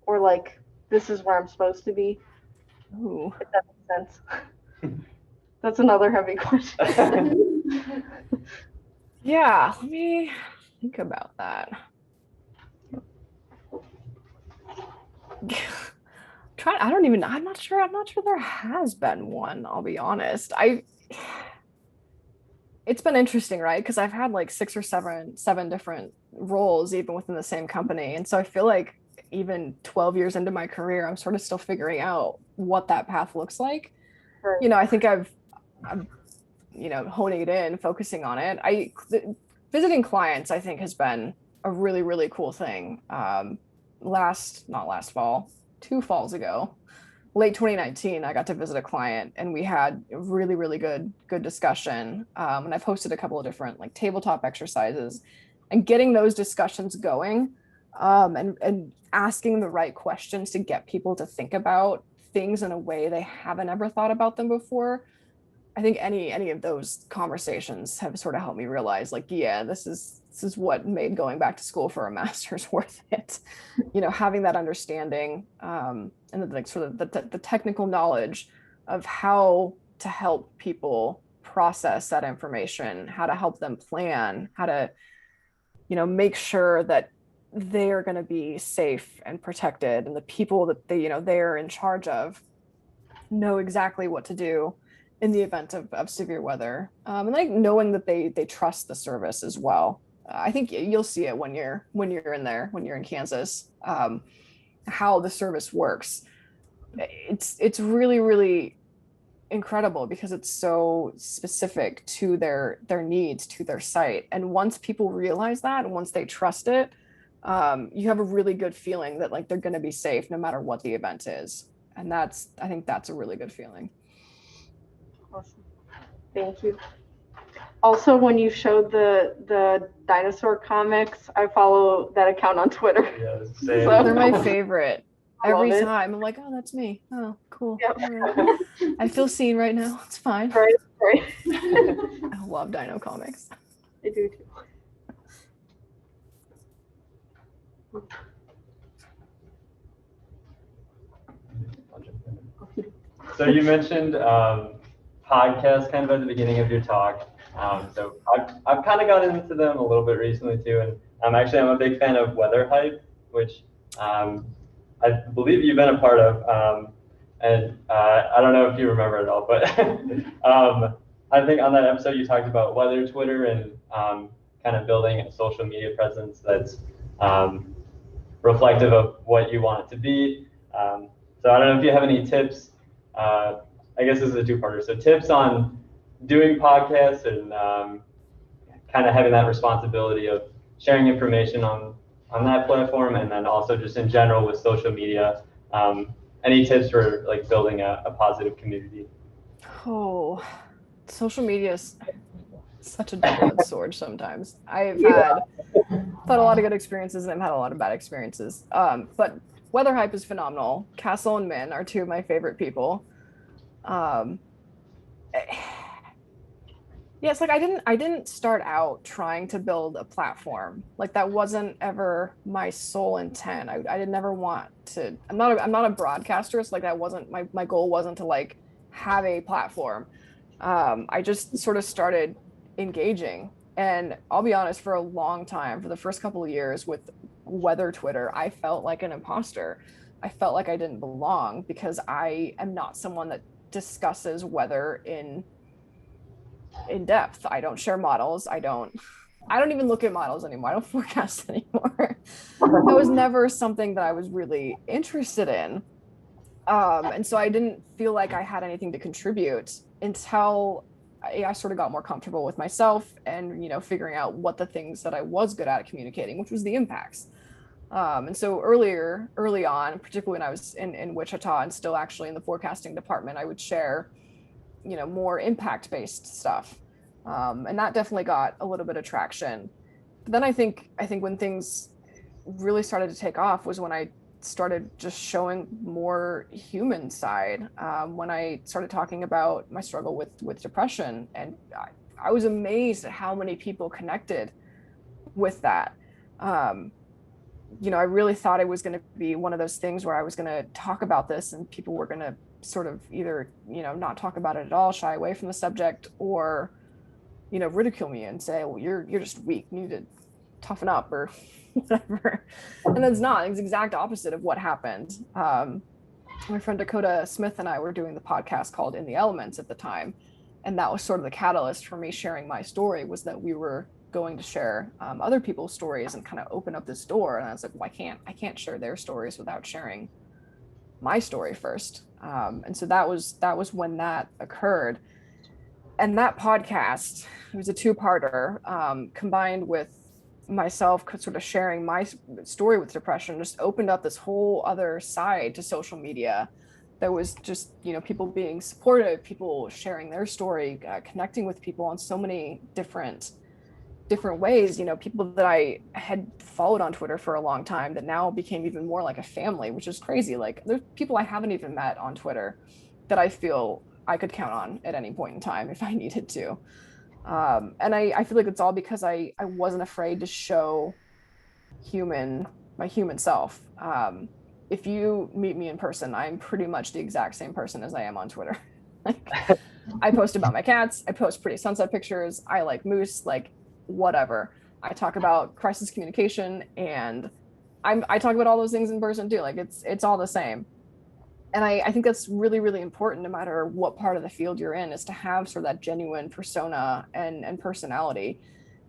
or like this is where I'm supposed to be? Ooh. If that makes sense. That's another heavy question. Yeah, let me think about that. I'm not sure there has been one, I'll be honest. It's been interesting, right? Because I've had like 6 or 7 different roles even within the same company. And so I feel like even 12 years into my career, I'm sort of still figuring out what that path looks like. Right. I think I'm honing it in, focusing on it. Visiting clients, I think, has been a really, really cool thing. Not last fall, 2 falls ago, late 2019, I got to visit a client, and we had a really, really good discussion. And I've hosted a couple of different like tabletop exercises, and getting those discussions going, and asking the right questions to get people to think about things in a way they haven't ever thought about them before. I think any of those conversations have sort of helped me realize, like, yeah, this is what made going back to school for a master's worth it. Having that understanding, and like sort of the technical knowledge of how to help people process that information, how to help them plan, how to, make sure that they are going to be safe and protected, and the people that they're in charge of know exactly what to do in the event of severe weather, and like knowing that they trust the service as well. I think you'll see it when you're in there, when you're in Kansas, how the service works. It's really, really incredible because it's so specific to their needs, to their site. And once people realize that, and once they trust it, you have a really good feeling that like they're going to be safe no matter what the event is. And I think that's a really good feeling. Awesome. Thank you. Also, when you showed the dinosaur comics, I follow that account on Twitter. Yeah, same. So- They're my favorite. Every love it. time I'm like, oh, that's me. Oh, cool. Yep. All right. I feel seen right now. It's fine. Right. I love dino comics. I do too. So you mentioned podcasts kind of at the beginning of your talk. So I've kind of gotten into them a little bit recently too, and I'm a big fan of Weather Hype, which I believe you've been a part of. And I don't know if you remember it all, but I think on that episode you talked about weather Twitter and kind of building a social media presence that's reflective of what you want it to be. So I don't know if you have any tips. I guess this is a two-parter. So tips on doing podcasts and kind of having that responsibility of sharing information on that platform, and then also just in general with social media. Any tips for like building a positive community? Oh, social media is such a double-edged sword sometimes. I've had a lot of good experiences, and I've had a lot of bad experiences. But Weather Hype is phenomenal. Castle and Min are 2 of my favorite people. Yeah, it's like I didn't start out trying to build a platform. Like that wasn't ever my sole intent. I did never want to. I'm not a broadcaster. So like that wasn't my goal. Wasn't to like have a platform. I just sort of started engaging, and I'll be honest. For a long time, for the first couple of years with weather Twitter, I felt like an imposter. I felt like I didn't belong because I am not someone that discusses weather in depth. I don't share models. I don't even look at models anymore. I don't forecast anymore. That was never something that I was really interested in. And so I didn't feel like I had anything to contribute until I sort of got more comfortable with myself and, figuring out what the things that I was good at communicating, which was the impacts. And so early on, particularly when I was in Wichita and still actually in the forecasting department, I would share more impact-based stuff, and that definitely got a little bit of traction. But then I think when things really started to take off was when I started just showing more human side, when I started talking about my struggle with depression, and I was amazed at how many people connected with that. I really thought it was going to be one of those things where I was going to talk about this and people were going to sort of either, not talk about it at all, shy away from the subject, or, ridicule me and say, well, you're just weak, you need to toughen up or whatever. And that's not, it's the exact opposite of what happened. My friend Dakota Smith and I were doing the podcast called In the Elements at the time. And that was sort of the catalyst for me sharing my story, was that we were going to share other people's stories and kind of open up this door. And I was like, well, I can't share their stories without sharing my story first. And so that was when that occurred. And that podcast, it was a two-parter, combined with myself sort of sharing my story with depression, just opened up this whole other side to social media. There was just, people being supportive, people sharing their story, connecting with people on so many different ways, people that I had followed on Twitter for a long time that now became even more like a family, which is crazy. Like there's people I haven't even met on Twitter that I feel I could count on at any point in time if I needed to. And I feel like it's all because I wasn't afraid to show my human self. If you meet me in person, I'm pretty much the exact same person as I am on Twitter. Like, I post about my cats, I post pretty sunset pictures, I like moose, like whatever. I talk about crisis communication, and I talk about all those things in person too. Like it's all the same. And I think that's really, really important, no matter what part of the field you're in, is to have sort of that genuine persona and personality.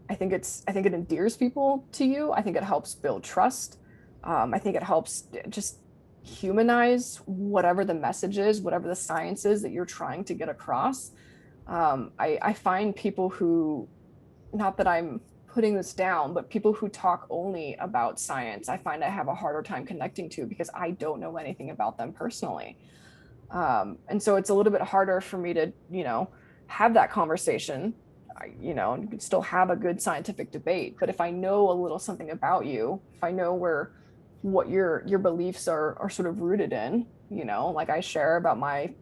I think it endears people to you. I think it helps build trust. I think it helps just humanize whatever the message is, whatever the science is that you're trying to get across. I find people who, not that I'm putting this down, but people who talk only about science, I find I have a harder time connecting to, because I don't know anything about them personally. And so it's a little bit harder for me to, have that conversation. You can still have a good scientific debate, but if I know a little something about you, if I know what your beliefs are sort of rooted in, like I share about my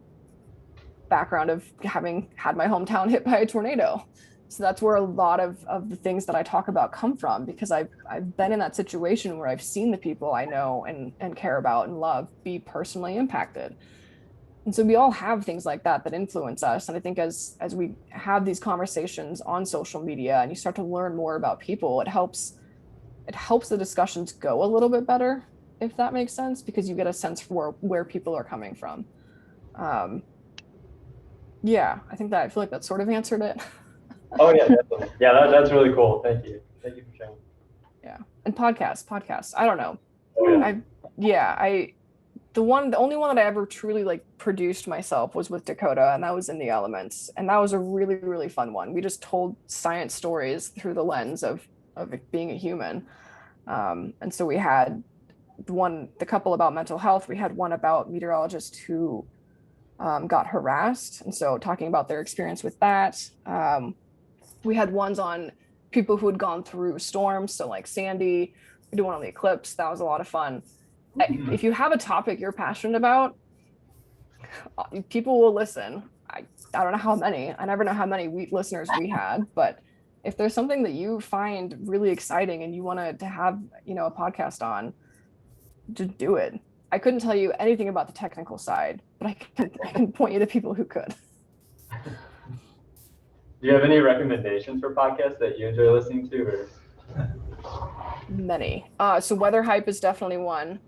background of having had my hometown hit by a tornado. So that's where a lot of the things that I talk about come from, because I've been in that situation where I've seen the people I know and care about and love be personally impacted. And so we all have things like that influence us. And I think as we have these conversations on social media and you start to learn more about people, it helps the discussions go a little bit better, if that makes sense, because you get a sense for where people are coming from. Yeah, I feel like that sort of answered it. Oh yeah, definitely. Yeah, that's really cool. Thank you for sharing. Yeah, and podcasts. I don't know. Oh, yeah. The only one that I ever truly like produced myself was with Dakota, and that was In the Elements, and that was a really, really fun one. We just told science stories through the lens of it being a human. And so we had the couple about mental health. We had one about meteorologists who got harassed, and so talking about their experience with that. We had ones on people who had gone through storms, so like Sandy. We did one on the eclipse. That was a lot of fun. If you have a topic you're passionate about, people will listen. I don't know how many. I never know how many listeners we had, but if there's something that you find really exciting and you want to have, a podcast on, just do it. I couldn't tell you anything about the technical side, but I can point you to people who could. Do you have any recommendations for podcasts that you enjoy listening to? Or? Many. So Weather Hype is definitely one.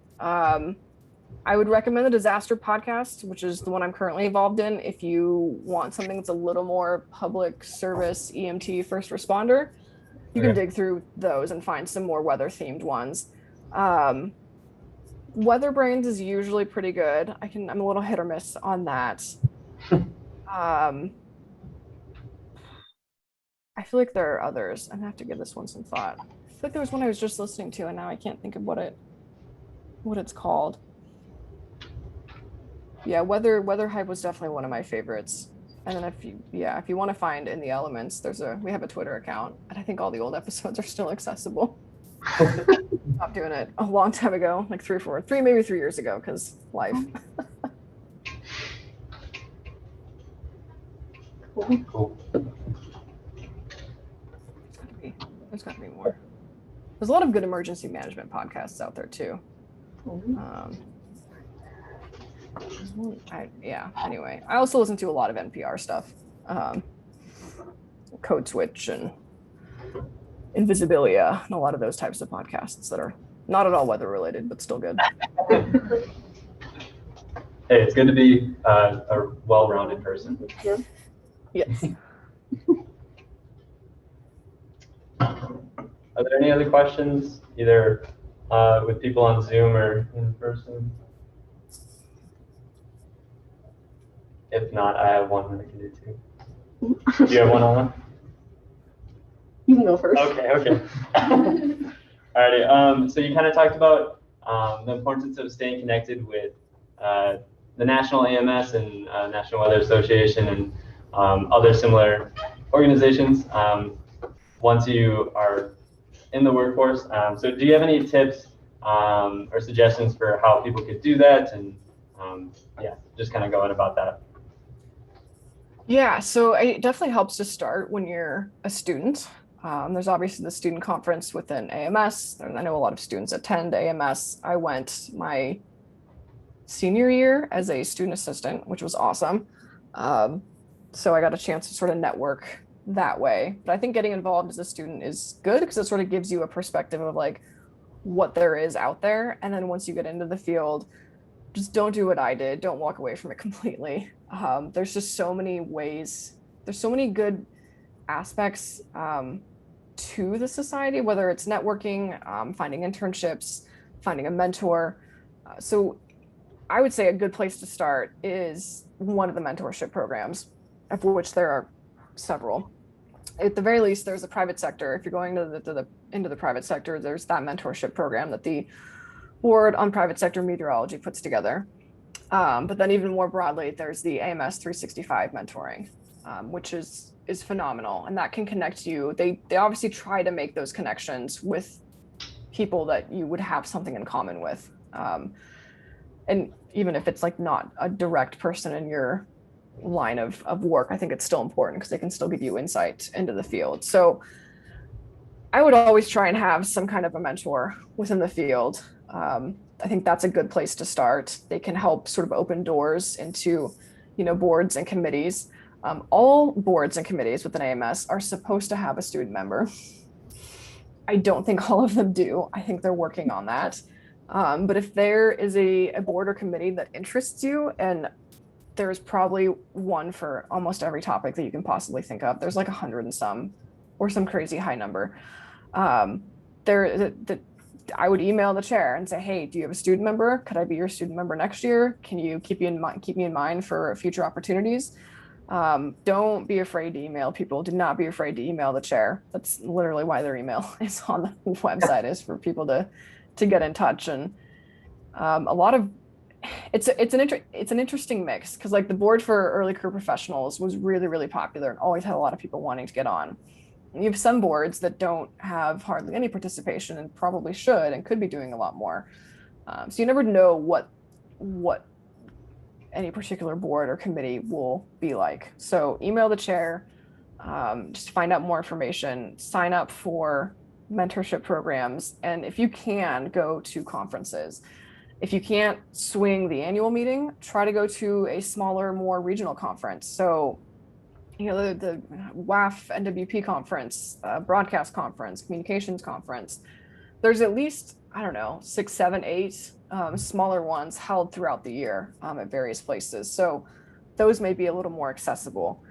I would recommend the Disaster Podcast, which is the one I'm currently involved in. If you want something that's a little more public service, EMT, first responder, you can dig through those and find some more weather themed ones. Weather Brains is usually pretty good. I'm a little hit or miss on that. I feel like there are others. I'm gonna have to give this one some thought. I feel like there was one I was just listening to and now I can't think of what it's called. Yeah, Weather Hype was definitely one of my favorites. And then if you want to find In the Elements, we have a Twitter account, and I think all the old episodes are still accessible. Stopped doing it a long time ago, like 3 years ago, because life. Cool. There's got to be more. There's a lot of good emergency management podcasts out there too. Anyway, I also listen to a lot of NPR stuff. Code Switch and Invisibilia and a lot of those types of podcasts that are not at all weather related, but still good. Hey, it's good to be a well-rounded person. Yes. Are there any other questions, either with people on Zoom or in person? If not, I have one that I can do too. Do you have one on? You can go first. Okay. Alrighty. So you kind of talked about the importance of staying connected with the National AMS and National Weather Association and other similar organizations once you are in the workforce. So do you have any tips or suggestions for how people could do that, and just kind of going about that? Yeah, so it definitely helps to start when you're a student. There's obviously the student conference within AMS. I know a lot of students attend AMS. I went my senior year as a student assistant, which was awesome. So I got a chance to sort of network that way. But I think getting involved as a student is good because it sort of gives you a perspective of like what there is out there. And then once you get into the field, just don't do what I did. Don't walk away from it completely. There's just so many ways. There's so many good aspects to the society, whether it's networking, finding internships, finding a mentor. So I would say a good place to start is one of the mentorship programs, of which there are several. At the very least, there's a private sector. If you're going into the private sector, there's that mentorship program that the Board on Private Sector Meteorology puts together. But then even more broadly, there's the AMS 365 mentoring, which is phenomenal. And that can connect you. They obviously try to make those connections with people that you would have something in common with. And even if it's like not a direct person in your line of work, I think it's still important because they can still give you insight into the field. So I would always try and have some kind of a mentor within the field. I think that's a good place to start. They can help sort of open doors into, boards and committees. All boards and committees within AMS are supposed to have a student member. I don't think all of them do. I think they're working on that. But if there is a board or committee that interests you, and there's probably one for almost every topic that you can possibly think of. There's like 100 and some, or some crazy high number. I would email the chair and say, hey, do you have a student member? Could I be your student member next year? Can you keep me in mind for future opportunities? Don't be afraid to email people. Do not be afraid to email the chair. That's literally why their email is on the website, is for people to get in touch. And it's an interesting mix, because like the board for early career professionals was really, really popular and always had a lot of people wanting to get on. And you have some boards that don't have hardly any participation and probably should and could be doing a lot more. So you never know what any particular board or committee will be like. So email the chair, just find out more information, sign up for mentorship programs, and if you can, go to conferences. If you can't swing the annual meeting, try to go to a smaller, more regional conference. So, the WAF NWP conference, broadcast conference, communications conference, there's at least, I don't know, 6, 7, 8 smaller ones held throughout the year at various places. So those may be a little more accessible.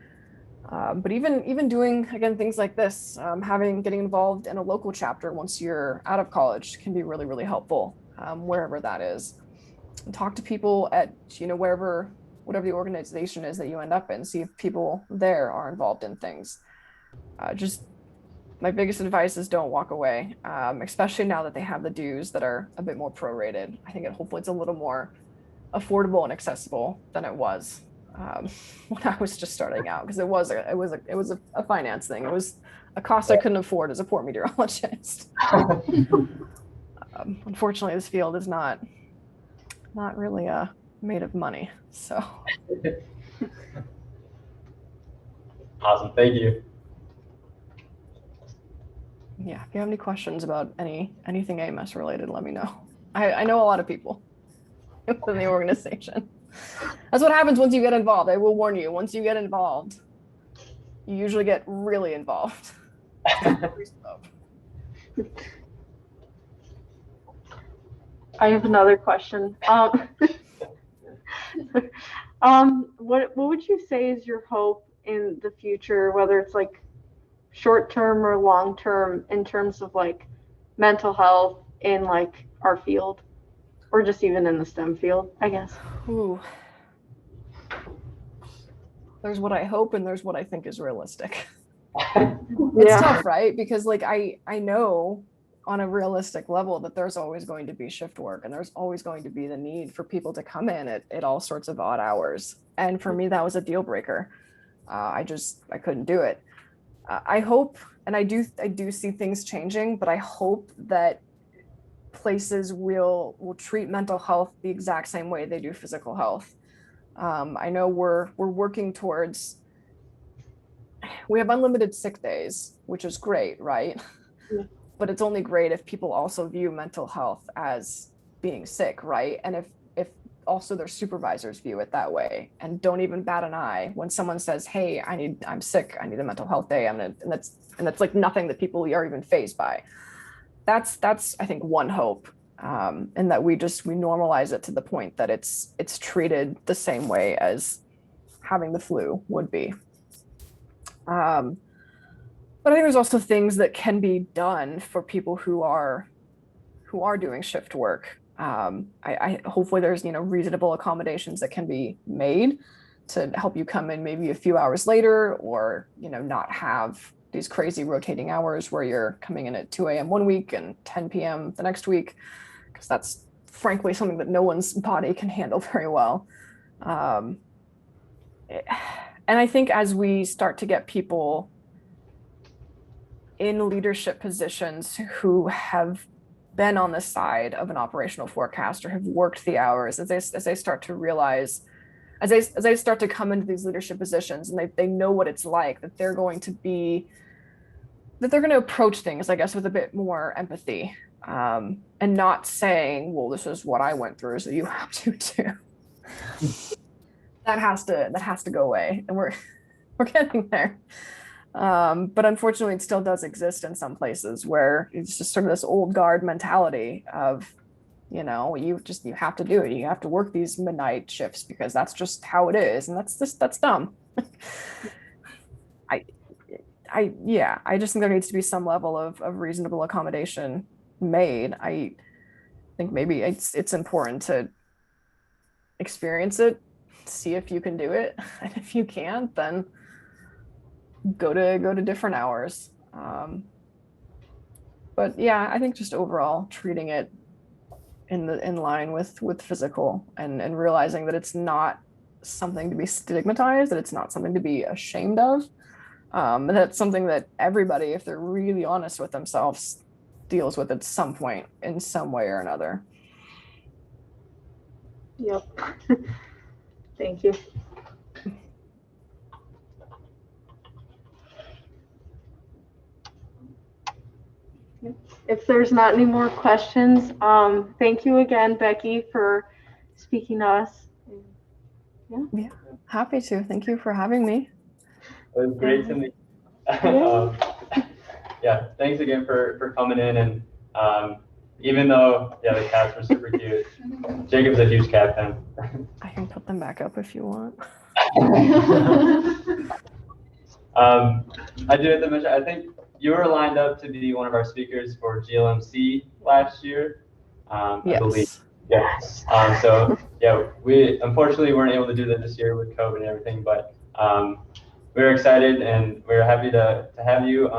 But even doing, again, things like this, getting involved in a local chapter once you're out of college can be really, really helpful, wherever that is. And talk to people at, whatever the organization is that you end up in, see if people there are involved in things. Just my biggest advice is don't walk away, especially now that they have the dues that are a bit more prorated. I think hopefully it's a little more affordable and accessible than it was when I was just starting out, because it was a finance thing. It was a cost I couldn't afford as a poor meteorologist. Unfortunately, this field is not really made of money. So. Awesome, thank you. Yeah, if you have any questions about anything AMS related, let me know. I know a lot of people within the organization. That's what happens once you get involved. I will warn you, once you get involved, you usually get really involved. I have another question. What would you say is your hope in the future, whether it's like short term or long term, in terms of like mental health in like our field, or just even in the STEM field, I guess? Ooh. There's what I hope and there's what I think is realistic. It's tough, right? Because like I know on a realistic level that there's always going to be shift work and there's always going to be the need for people to come in at all sorts of odd hours. And for me, that was a deal breaker. I couldn't do it. I hope, and I do see things changing, but I hope that places will treat mental health the exact same way they do physical health. I know we're working towards, we have unlimited sick days, which is great, right? Yeah. But it's only great if people also view mental health as being sick, right? And if also their supervisors view it that way and don't even bat an eye when someone says, hey, I'm sick, I need a mental health day, and that's like nothing that people are even fazed by. That's I think one hope, and that we normalize it to the point that it's treated the same way as having the flu would be. But I think there's also things that can be done for people who are doing shift work. I hopefully there's reasonable accommodations that can be made to help you come in maybe a few hours later, or not have these crazy rotating hours where you're coming in at 2 a.m. one week and 10 p.m. the next week, because that's frankly something that no one's body can handle very well. And I think as we start to get people in leadership positions who have been on the side of an operational forecaster, have worked the hours, as they start to realize, as they start to come into these leadership positions, and they know what it's like, that they're going to approach things, I guess, with a bit more empathy, and not saying, well, this is what I went through, so you have to too. That has to go away, and we're getting there. But unfortunately, it still does exist in some places where it's just sort of this old guard mentality of, you have to do it. You have to work these midnight shifts because that's just how it is. And that's dumb. I just think there needs to be some level of reasonable accommodation made. I think maybe it's important to experience it, see if you can do it. And if you can't, then go to different hours. But yeah, I think just overall treating it in line with physical, and realizing that it's not something to be stigmatized, that it's not something to be ashamed of, and that's something that everybody, if they're really honest with themselves, deals with at some point in some way or another. Yep. Thank you. If there's not any more questions, thank you again, Becky, for speaking to us. Happy to. Thank you for having me. It was great to meet. Yeah, thanks again for coming in, and even though the cats were super cute, Jacob's a huge cat fan. I can put them back up if you want. I do have to mention, I think you were lined up to be one of our speakers for GLMC last year, I believe. Yes. Yeah. So yeah, we unfortunately weren't able to do that this year with COVID and everything, but we're excited and we're happy to have you,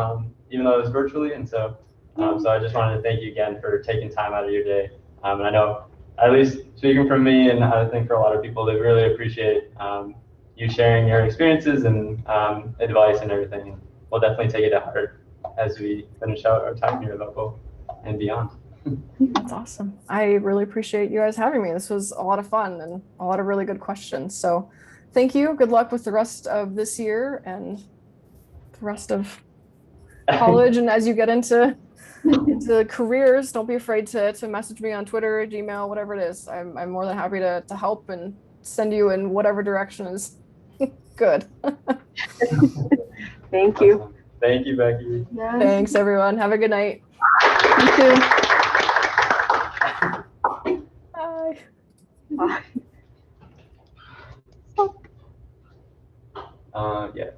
even though it was virtually. And so, so I just wanted to thank you again for taking time out of your day. And I know, at least speaking from me, and I think for a lot of people, they really appreciate you sharing your experiences and advice and everything. And we'll definitely take it to heart as we finish out our time here at Local and beyond. That's awesome. I really appreciate you guys having me. This was a lot of fun and a lot of really good questions. So thank you. Good luck with the rest of this year and the rest of college. And as you get into careers, don't be afraid to message me on Twitter, Gmail, whatever it is. I'm more than happy to help and send you in whatever direction is good. Thank you. Awesome. Thank you, Becky. Yeah. Thanks, everyone. Have a good night. You too. Bye. Bye. Yeah.